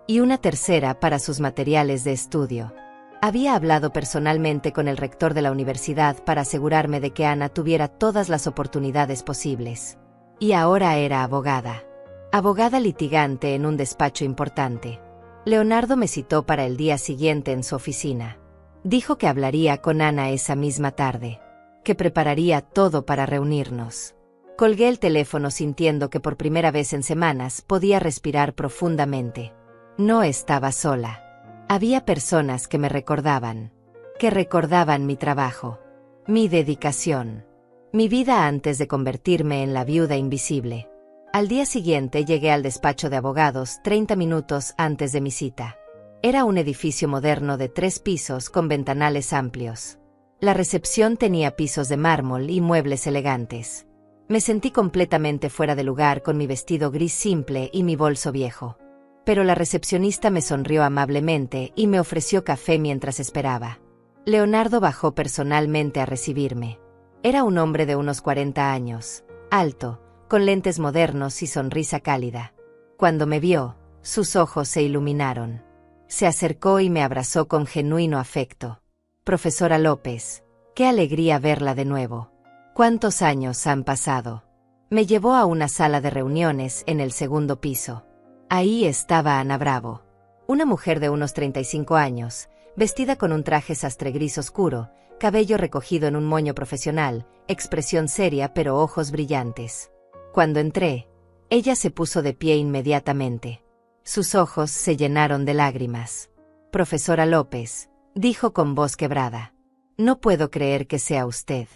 y una tercera para sus materiales de estudio. Había hablado personalmente con el rector de la universidad para asegurarme de que Ana tuviera todas las oportunidades posibles. Y ahora era abogada. Abogada litigante en un despacho importante. Leonardo me citó para el día siguiente en su oficina. Dijo que hablaría con Ana esa misma tarde. Que prepararía todo para reunirnos. Colgué el teléfono sintiendo que por primera vez en semanas podía respirar profundamente. No estaba sola. Había personas que me recordaban. Que recordaban mi trabajo. Mi dedicación. Mi vida antes de convertirme en la viuda invisible. Al día siguiente llegué al despacho de abogados 30 minutos antes de mi cita. Era un edificio moderno de 3 pisos con ventanales amplios. La recepción tenía pisos de mármol y muebles elegantes. Me sentí completamente fuera de lugar con mi vestido gris simple y mi bolso viejo. Pero la recepcionista me sonrió amablemente y me ofreció café mientras esperaba. Leonardo bajó personalmente a recibirme. Era un hombre de unos 40 años, alto, con lentes modernos y sonrisa cálida. Cuando me vio, sus ojos se iluminaron. Se acercó y me abrazó con genuino afecto. Profesora López, qué alegría verla de nuevo. ¿Cuántos años han pasado? Me llevó a una sala de reuniones en el segundo piso. Ahí estaba Ana Bravo. Una mujer de unos 35 años, vestida con un traje sastre gris oscuro, cabello recogido en un moño profesional, expresión seria pero ojos brillantes. Cuando entré, ella se puso de pie inmediatamente. Sus ojos se llenaron de lágrimas. Profesora López, dijo con voz quebrada. No puedo creer que sea usted.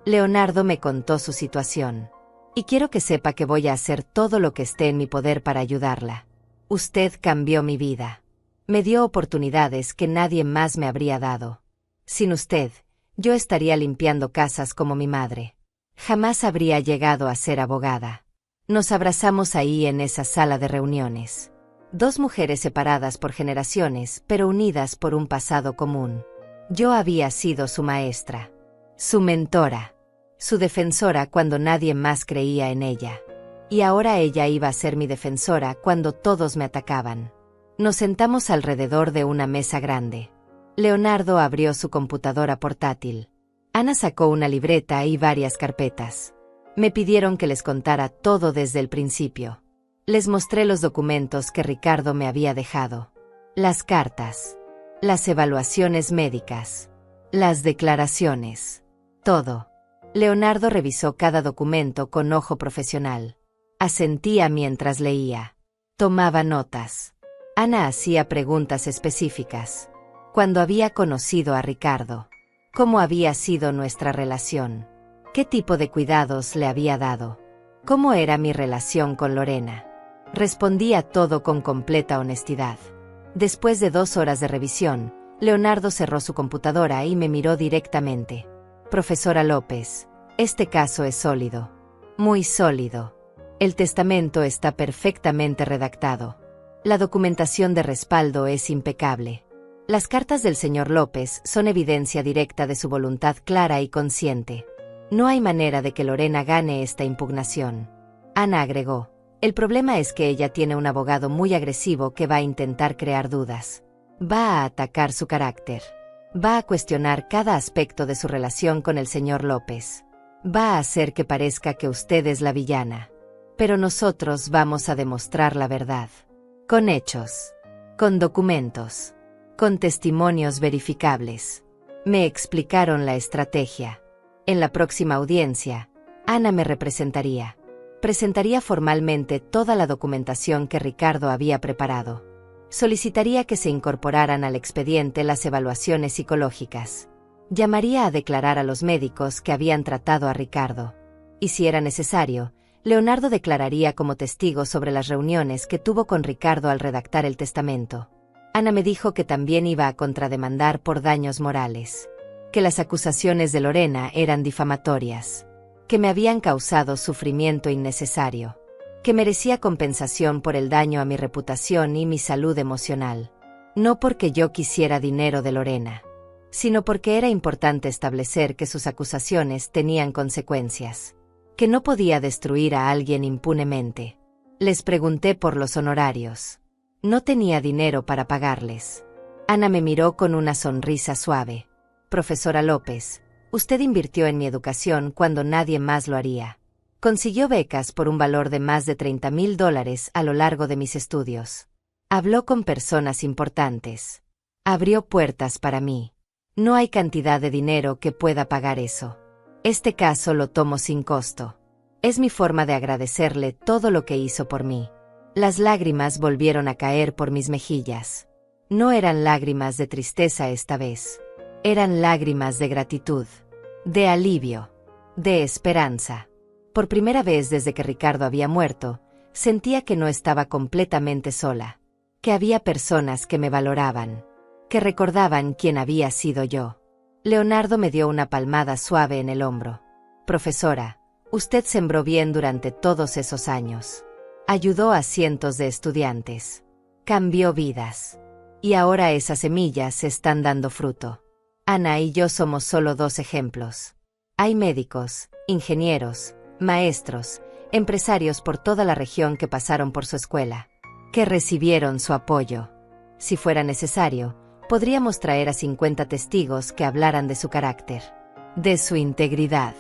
Leonardo me contó su situación. Y quiero que sepa que voy a hacer todo lo que esté en mi poder para ayudarla. Usted cambió mi vida. Me dio oportunidades que nadie más me habría dado. Sin usted, yo estaría limpiando casas como mi madre. Jamás habría llegado a ser abogada. Nos abrazamos ahí en esa sala de reuniones. 2 mujeres separadas por generaciones, pero unidas por un pasado común. Yo había sido su maestra, su mentora, su defensora cuando nadie más creía en ella. Y ahora ella iba a ser mi defensora cuando todos me atacaban. Nos sentamos alrededor de una mesa grande. Leonardo abrió su computadora portátil. Ana sacó una libreta y varias carpetas. Me pidieron que les contara todo desde el principio. Les mostré los documentos que Ricardo me había dejado. Las cartas. Las evaluaciones médicas. Las declaraciones. Todo. Leonardo revisó cada documento con ojo profesional. Asentía mientras leía. Tomaba notas. Ana hacía preguntas específicas. Cuando había conocido a Ricardo. ¿Cómo había sido nuestra relación? ¿Qué tipo de cuidados le había dado? ¿Cómo era mi relación con Lorena? Respondía todo con completa honestidad. Después de 2 horas de revisión, Leonardo cerró su computadora y me miró directamente. Profesora López, este caso es sólido. Muy sólido. El testamento está perfectamente redactado. La documentación de respaldo es impecable. Las cartas del señor López son evidencia directa de su voluntad clara y consciente. No hay manera de que Lorena gane esta impugnación. Ana agregó. El problema es que ella tiene un abogado muy agresivo que va a intentar crear dudas. Va a atacar su carácter. Va a cuestionar cada aspecto de su relación con el señor López. Va a hacer que parezca que usted es la villana. Pero nosotros vamos a demostrar la verdad. Con hechos. Con documentos. Con testimonios verificables. Me explicaron la estrategia. En la próxima audiencia, Ana me representaría. Presentaría formalmente toda la documentación que Ricardo había preparado. Solicitaría que se incorporaran al expediente las evaluaciones psicológicas. Llamaría a declarar a los médicos que habían tratado a Ricardo. Y si era necesario, Leonardo declararía como testigo sobre las reuniones que tuvo con Ricardo al redactar el testamento. Ana me dijo que también iba a contrademandar por daños morales. Que las acusaciones de Lorena eran difamatorias. Que me habían causado sufrimiento innecesario. Que merecía compensación por el daño a mi reputación y mi salud emocional. No porque yo quisiera dinero de Lorena, sino porque era importante establecer que sus acusaciones tenían consecuencias. Que no podía destruir a alguien impunemente. Les pregunté por los honorarios. No tenía dinero para pagarles. Ana me miró con una sonrisa suave. Profesora López, usted invirtió en mi educación cuando nadie más lo haría. Consiguió becas por un valor de más de $30,000 a lo largo de mis estudios. Habló con personas importantes. Abrió puertas para mí. No hay cantidad de dinero que pueda pagar eso. Este caso lo tomo sin costo. Es mi forma de agradecerle todo lo que hizo por mí. Las lágrimas volvieron a caer por mis mejillas. No eran lágrimas de tristeza esta vez. Eran lágrimas de gratitud, de alivio, de esperanza. Por primera vez desde que Ricardo había muerto, sentía que no estaba completamente sola, que había personas que me valoraban, que recordaban quién había sido yo. Leonardo me dio una palmada suave en el hombro. Profesora, usted sembró bien durante todos esos años. Ayudó a cientos de estudiantes. Cambió vidas. Y ahora esas semillas están dando fruto. Ana y yo somos solo 2 ejemplos. Hay médicos, ingenieros, maestros, empresarios por toda la región que pasaron por su escuela, que recibieron su apoyo. Si fuera necesario, podríamos traer a 50 testigos que hablaran de su carácter, de su integridad,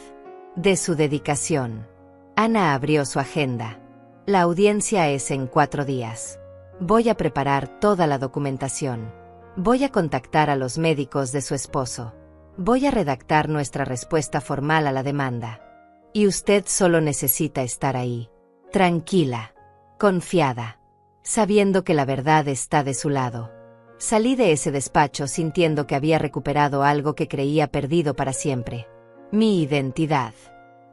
de su dedicación. Ana abrió su agenda. La audiencia es en 4 días. Voy a preparar toda la documentación. Voy a contactar a los médicos de su esposo. Voy a redactar nuestra respuesta formal a la demanda. Y usted solo necesita estar ahí, tranquila, confiada, sabiendo que la verdad está de su lado. Salí de ese despacho sintiendo que había recuperado algo que creía perdido para siempre. Mi identidad.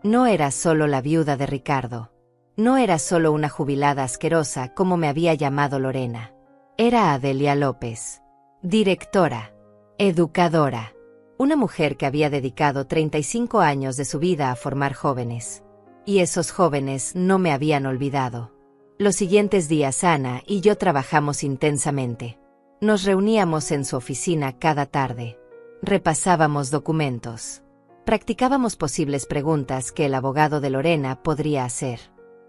No era solo la viuda de Ricardo. No era solo una jubilada asquerosa como me había llamado Lorena. Era Adelia López. Directora. Educadora. Una mujer que había dedicado 35 años de su vida a formar jóvenes. Y esos jóvenes no me habían olvidado. Los siguientes días Ana y yo trabajamos intensamente. Nos reuníamos en su oficina cada tarde. Repasábamos documentos. Practicábamos posibles preguntas que el abogado de Lorena podría hacer.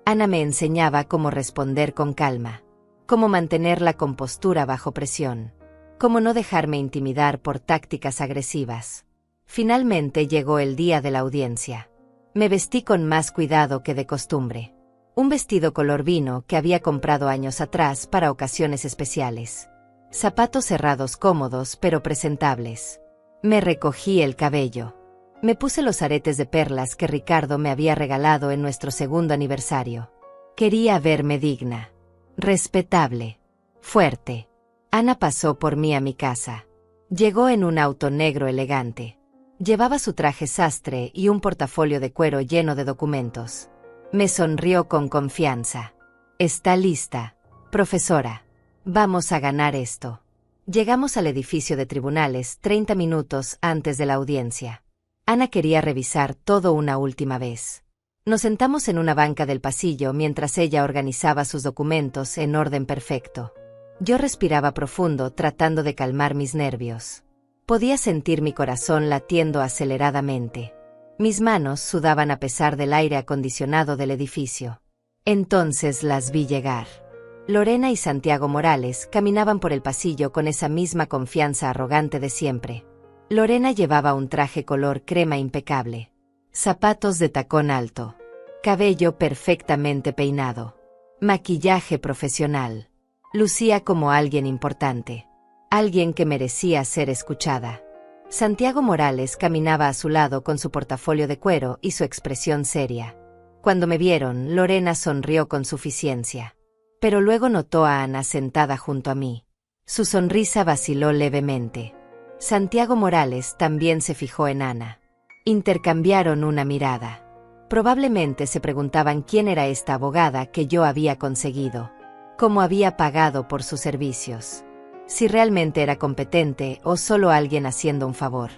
Ana me enseñaba cómo responder con calma. Cómo mantener la compostura bajo presión. Cómo no dejarme intimidar por tácticas agresivas. Finalmente llegó el día de la audiencia. Me vestí con más cuidado que de costumbre. Un vestido color vino que había comprado años atrás para ocasiones especiales. Zapatos cerrados cómodos pero presentables. Me recogí el cabello. Me puse los aretes de perlas que Ricardo me había regalado en nuestro 2º aniversario. Quería verme digna, respetable, fuerte. Ana pasó por mí a mi casa. Llegó en un auto negro elegante. Llevaba su traje sastre y un portafolio de cuero lleno de documentos. Me sonrió con confianza. «¿Está lista, profesora? Vamos a ganar esto». Llegamos al edificio de tribunales 30 minutos antes de la audiencia. Ana quería revisar todo una última vez. Nos sentamos en una banca del pasillo mientras ella organizaba sus documentos en orden perfecto. Yo respiraba profundo tratando de calmar mis nervios. Podía sentir mi corazón latiendo aceleradamente. Mis manos sudaban a pesar del aire acondicionado del edificio. Entonces las vi llegar. Lorena y Santiago Morales caminaban por el pasillo con esa misma confianza arrogante de siempre. Lorena llevaba un traje color crema impecable, zapatos de tacón alto, cabello perfectamente peinado, maquillaje profesional. Lucía como alguien importante, alguien que merecía ser escuchada. Santiago Morales caminaba a su lado con su portafolio de cuero y su expresión seria. Cuando me vieron, Lorena sonrió con suficiencia. Pero luego notó a Ana sentada junto a mí. Su sonrisa vaciló levemente. Santiago Morales también se fijó en Ana. Intercambiaron una mirada. Probablemente se preguntaban quién era esta abogada que yo había conseguido, cómo había pagado por sus servicios, si realmente era competente o solo alguien haciendo un favor.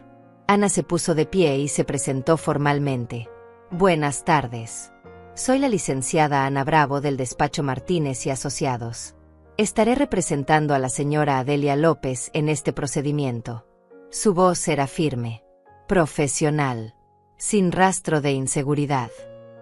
Ana se puso de pie y se presentó formalmente. Buenas tardes. Soy la licenciada Ana Bravo del despacho Martínez y Asociados. Estaré representando a la señora Adelia López en este procedimiento. Su voz era firme, profesional, sin rastro de inseguridad.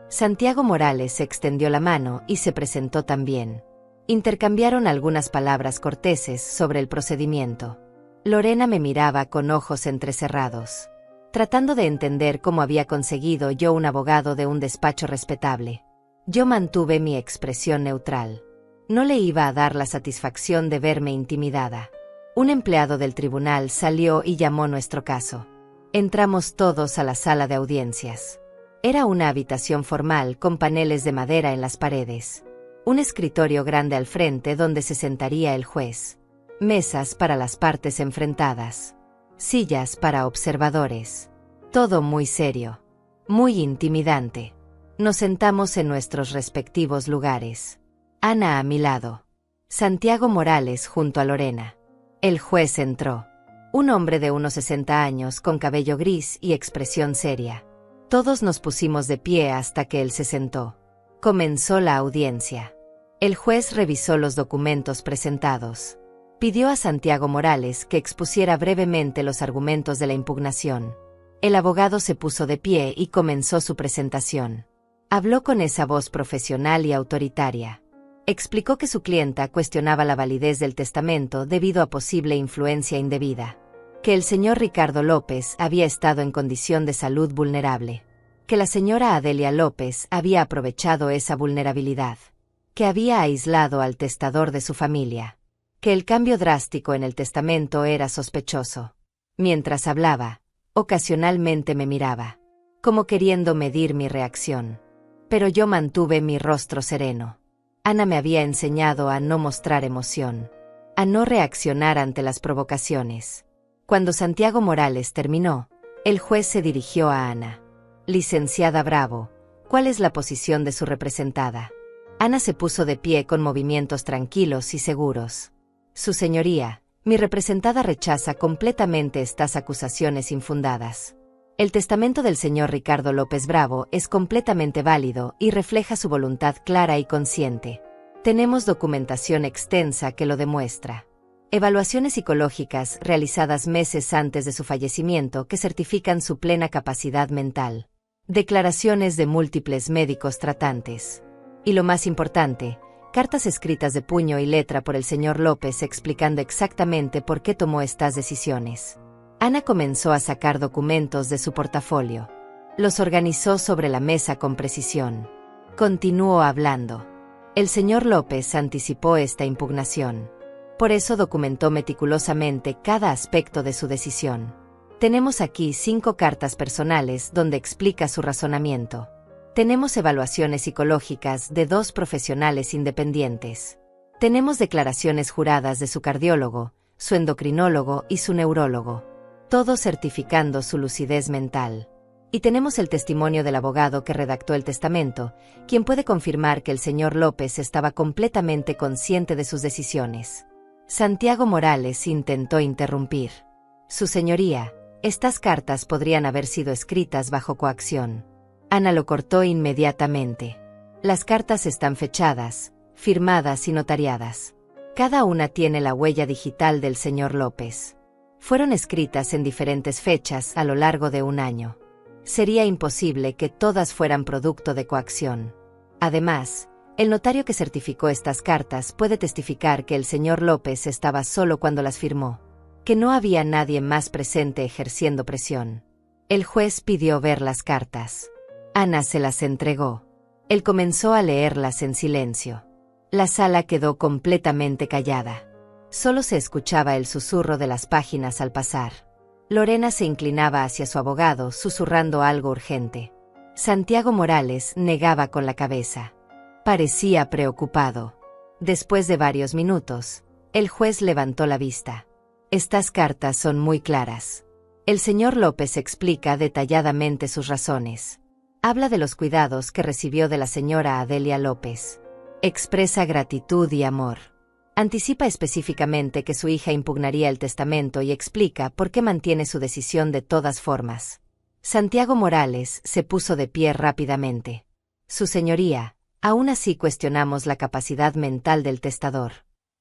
Santiago Morales extendió la mano y se presentó también. Intercambiaron algunas palabras corteses sobre el procedimiento. Lorena me miraba con ojos entrecerrados, tratando de entender cómo había conseguido yo un abogado de un despacho respetable. Yo mantuve mi expresión neutral. No le iba a dar la satisfacción de verme intimidada. Un empleado del tribunal salió y llamó nuestro caso. Entramos todos a la sala de audiencias. Era una habitación formal con paneles de madera en las paredes. Un escritorio grande al frente donde se sentaría el juez. Mesas para las partes enfrentadas. Sillas para observadores. Todo muy serio. Muy intimidante. Nos sentamos en nuestros respectivos lugares. Ana a mi lado. Santiago Morales junto a Lorena. El juez entró. Un hombre de unos 60 años con cabello gris y expresión seria. Todos nos pusimos de pie hasta que él se sentó. Comenzó la audiencia. El juez revisó los documentos presentados. Pidió a Santiago Morales que expusiera brevemente los argumentos de la impugnación. El abogado se puso de pie y comenzó su presentación. Habló con esa voz profesional y autoritaria. Explicó que su clienta cuestionaba la validez del testamento debido a posible influencia indebida, que el señor Ricardo López había estado en condición de salud vulnerable, que la señora Adelia López había aprovechado esa vulnerabilidad, que había aislado al testador de su familia, que el cambio drástico en el testamento era sospechoso. Mientras hablaba, ocasionalmente me miraba, como queriendo medir mi reacción. Pero yo mantuve mi rostro sereno. Ana me había enseñado a no mostrar emoción, a no reaccionar ante las provocaciones. Cuando Santiago Morales terminó, el juez se dirigió a Ana. Licenciada Bravo, ¿cuál es la posición de su representada? Ana se puso de pie con movimientos tranquilos y seguros. Su señoría, mi representada rechaza completamente estas acusaciones infundadas. El testamento del señor Ricardo López Bravo es completamente válido y refleja su voluntad clara y consciente. Tenemos documentación extensa que lo demuestra. Evaluaciones psicológicas realizadas meses antes de su fallecimiento que certifican su plena capacidad mental. Declaraciones de múltiples médicos tratantes. Y lo más importante, cartas escritas de puño y letra por el señor López explicando exactamente por qué tomó estas decisiones. Ana comenzó a sacar documentos de su portafolio. Los organizó sobre la mesa con precisión. Continuó hablando. El señor López anticipó esta impugnación. Por eso documentó meticulosamente cada aspecto de su decisión. Tenemos aquí 5 cartas personales donde explica su razonamiento. Tenemos evaluaciones psicológicas de 2 profesionales independientes. Tenemos declaraciones juradas de su cardiólogo, su endocrinólogo y su neurólogo. Todo certificando su lucidez mental. Y tenemos el testimonio del abogado que redactó el testamento, quien puede confirmar que el señor López estaba completamente consciente de sus decisiones. Santiago Morales intentó interrumpir. Su señoría, estas cartas podrían haber sido escritas bajo coacción. Ana lo cortó inmediatamente. Las cartas están fechadas, firmadas y notariadas. Cada una tiene la huella digital del señor López. Fueron escritas en diferentes fechas a lo largo de un año. Sería imposible que todas fueran producto de coacción. Además, el notario que certificó estas cartas puede testificar que el señor López estaba solo cuando las firmó, que no había nadie más presente ejerciendo presión. El juez pidió ver las cartas. Ana se las entregó. Él comenzó a leerlas en silencio. La sala quedó completamente callada. Solo se escuchaba el susurro de las páginas al pasar. Lorena se inclinaba hacia su abogado, susurrando algo urgente. Santiago Morales negaba con la cabeza. Parecía preocupado. Después de varios minutos, el juez levantó la vista. Estas cartas son muy claras. El señor López explica detalladamente sus razones. Habla de los cuidados que recibió de la señora Adelia López. Expresa gratitud y amor. Anticipa específicamente que su hija impugnaría el testamento y explica por qué mantiene su decisión de todas formas. Santiago Morales se puso de pie rápidamente. Su señoría, aún así cuestionamos la capacidad mental del testador.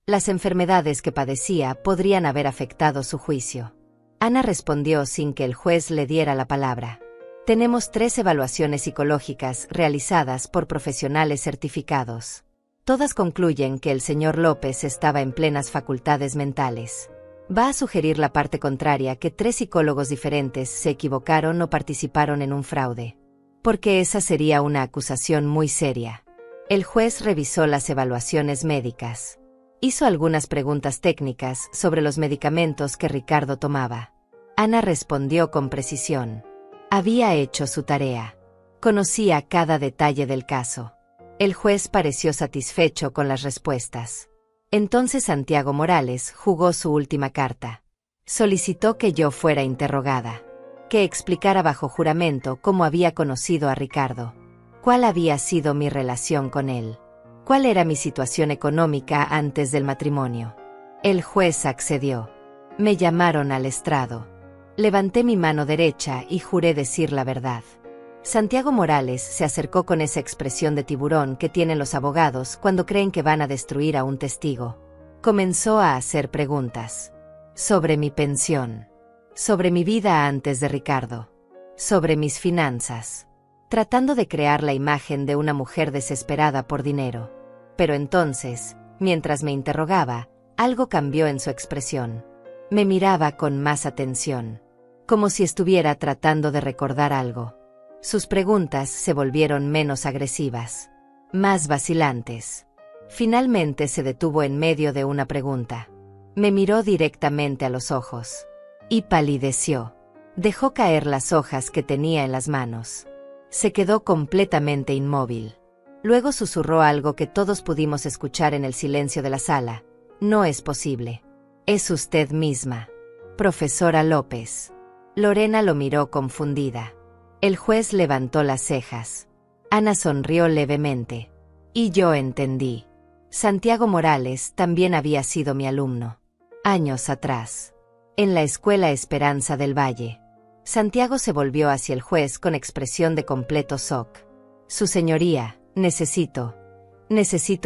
Las enfermedades que padecía podrían haber afectado su juicio. Ana respondió sin que el juez le diera la palabra. Tenemos 3 evaluaciones psicológicas realizadas por profesionales certificados. Todas concluyen que el señor López estaba en plenas facultades mentales. Va a sugerir la parte contraria que 3 psicólogos diferentes se equivocaron o participaron en un fraude. Porque esa sería una acusación muy seria. El juez revisó las evaluaciones médicas. Hizo algunas preguntas técnicas sobre los medicamentos que Ricardo tomaba. Ana respondió con precisión. Había hecho su tarea. Conocía cada detalle del caso. El juez pareció satisfecho con las respuestas. Entonces Santiago Morales jugó su última carta. Solicitó que yo fuera interrogada. Que explicara bajo juramento cómo había conocido a Ricardo. ¿Cuál había sido mi relación con él? ¿Cuál era mi situación económica antes del matrimonio? El juez accedió. Me llamaron al estrado. Levanté mi mano derecha y juré decir la verdad. Santiago Morales se acercó con esa expresión de tiburón que tienen los abogados cuando creen que van a destruir a un testigo. Comenzó a hacer preguntas. Sobre mi pensión. Sobre mi vida antes de Ricardo. Sobre mis finanzas. Tratando de crear la imagen de una mujer desesperada por dinero. Pero entonces, mientras me interrogaba, algo cambió en su expresión. Me miraba con más atención. Como si estuviera tratando de recordar algo. Sus preguntas se volvieron menos agresivas. Más vacilantes. Finalmente se detuvo en medio de una pregunta. Me miró directamente a los ojos. Y palideció. Dejó caer las hojas que tenía en las manos. Se quedó completamente inmóvil. Luego susurró algo que todos pudimos escuchar en el silencio de la sala. No es posible. Es usted misma. Profesora López. Lorena lo miró confundida. El juez levantó las cejas. Ana sonrió levemente. Y yo entendí. Santiago Morales también había sido mi alumno. Años atrás. En la Escuela Esperanza del Valle. Santiago se volvió hacia el juez con expresión de completo shock. Su señoría, necesito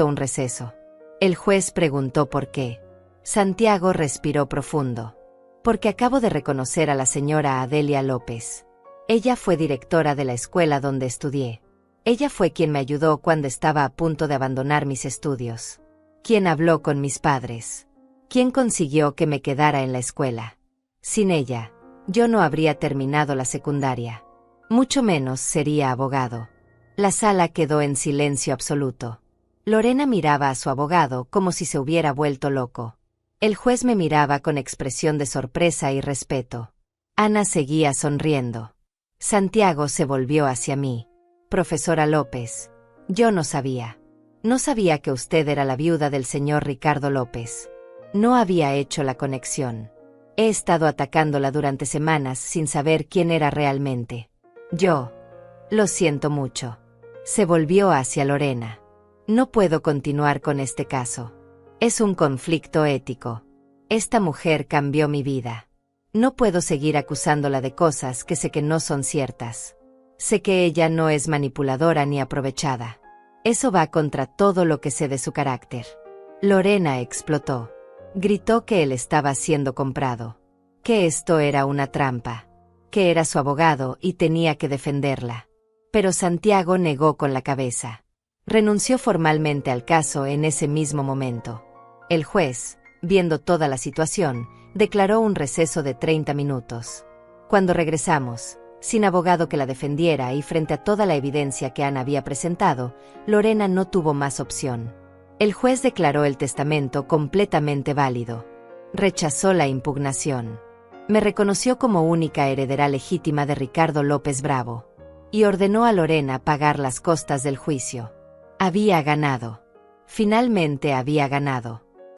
un receso. El juez preguntó por qué. Santiago respiró profundo. Porque acabo de reconocer a la señora Adelia López. Ella fue directora de la escuela donde estudié. Ella fue quien me ayudó cuando estaba a punto de abandonar mis estudios. Quien habló con mis padres. Quien consiguió que me quedara en la escuela. Sin ella, yo no habría terminado la secundaria. Mucho menos sería abogado. La sala quedó en silencio absoluto. Lorena miraba a su abogado como si se hubiera vuelto loco. El juez me miraba con expresión de sorpresa y respeto. Ana seguía sonriendo. Santiago se volvió hacia mí. Profesora López, yo no sabía. No sabía que usted era la viuda del señor Ricardo López. No había hecho la conexión. He estado atacándola durante semanas sin saber quién era realmente. Yo. Lo siento mucho. Se volvió hacia Lorena. No puedo continuar con este caso. Es un conflicto ético. Esta mujer cambió mi vida. No puedo seguir acusándola de cosas que sé que no son ciertas. Sé que ella no es manipuladora ni aprovechada. Eso va contra todo lo que sé de su carácter. Lorena explotó. Gritó que él estaba siendo comprado. Que esto era una trampa. Que era su abogado y tenía que defenderla. Pero Santiago negó con la cabeza. Renunció formalmente al caso en ese mismo momento. El juez, viendo toda la situación, declaró un receso de 30 minutos. Cuando regresamos, sin abogado que la defendiera y frente a toda la evidencia que Ana había presentado, Lorena no tuvo más opción. El juez declaró el testamento completamente válido. Rechazó la impugnación. Me reconoció como única heredera legítima de Ricardo López Bravo. Y ordenó a Lorena pagar las costas del juicio. Había ganado. Finalmente había ganado.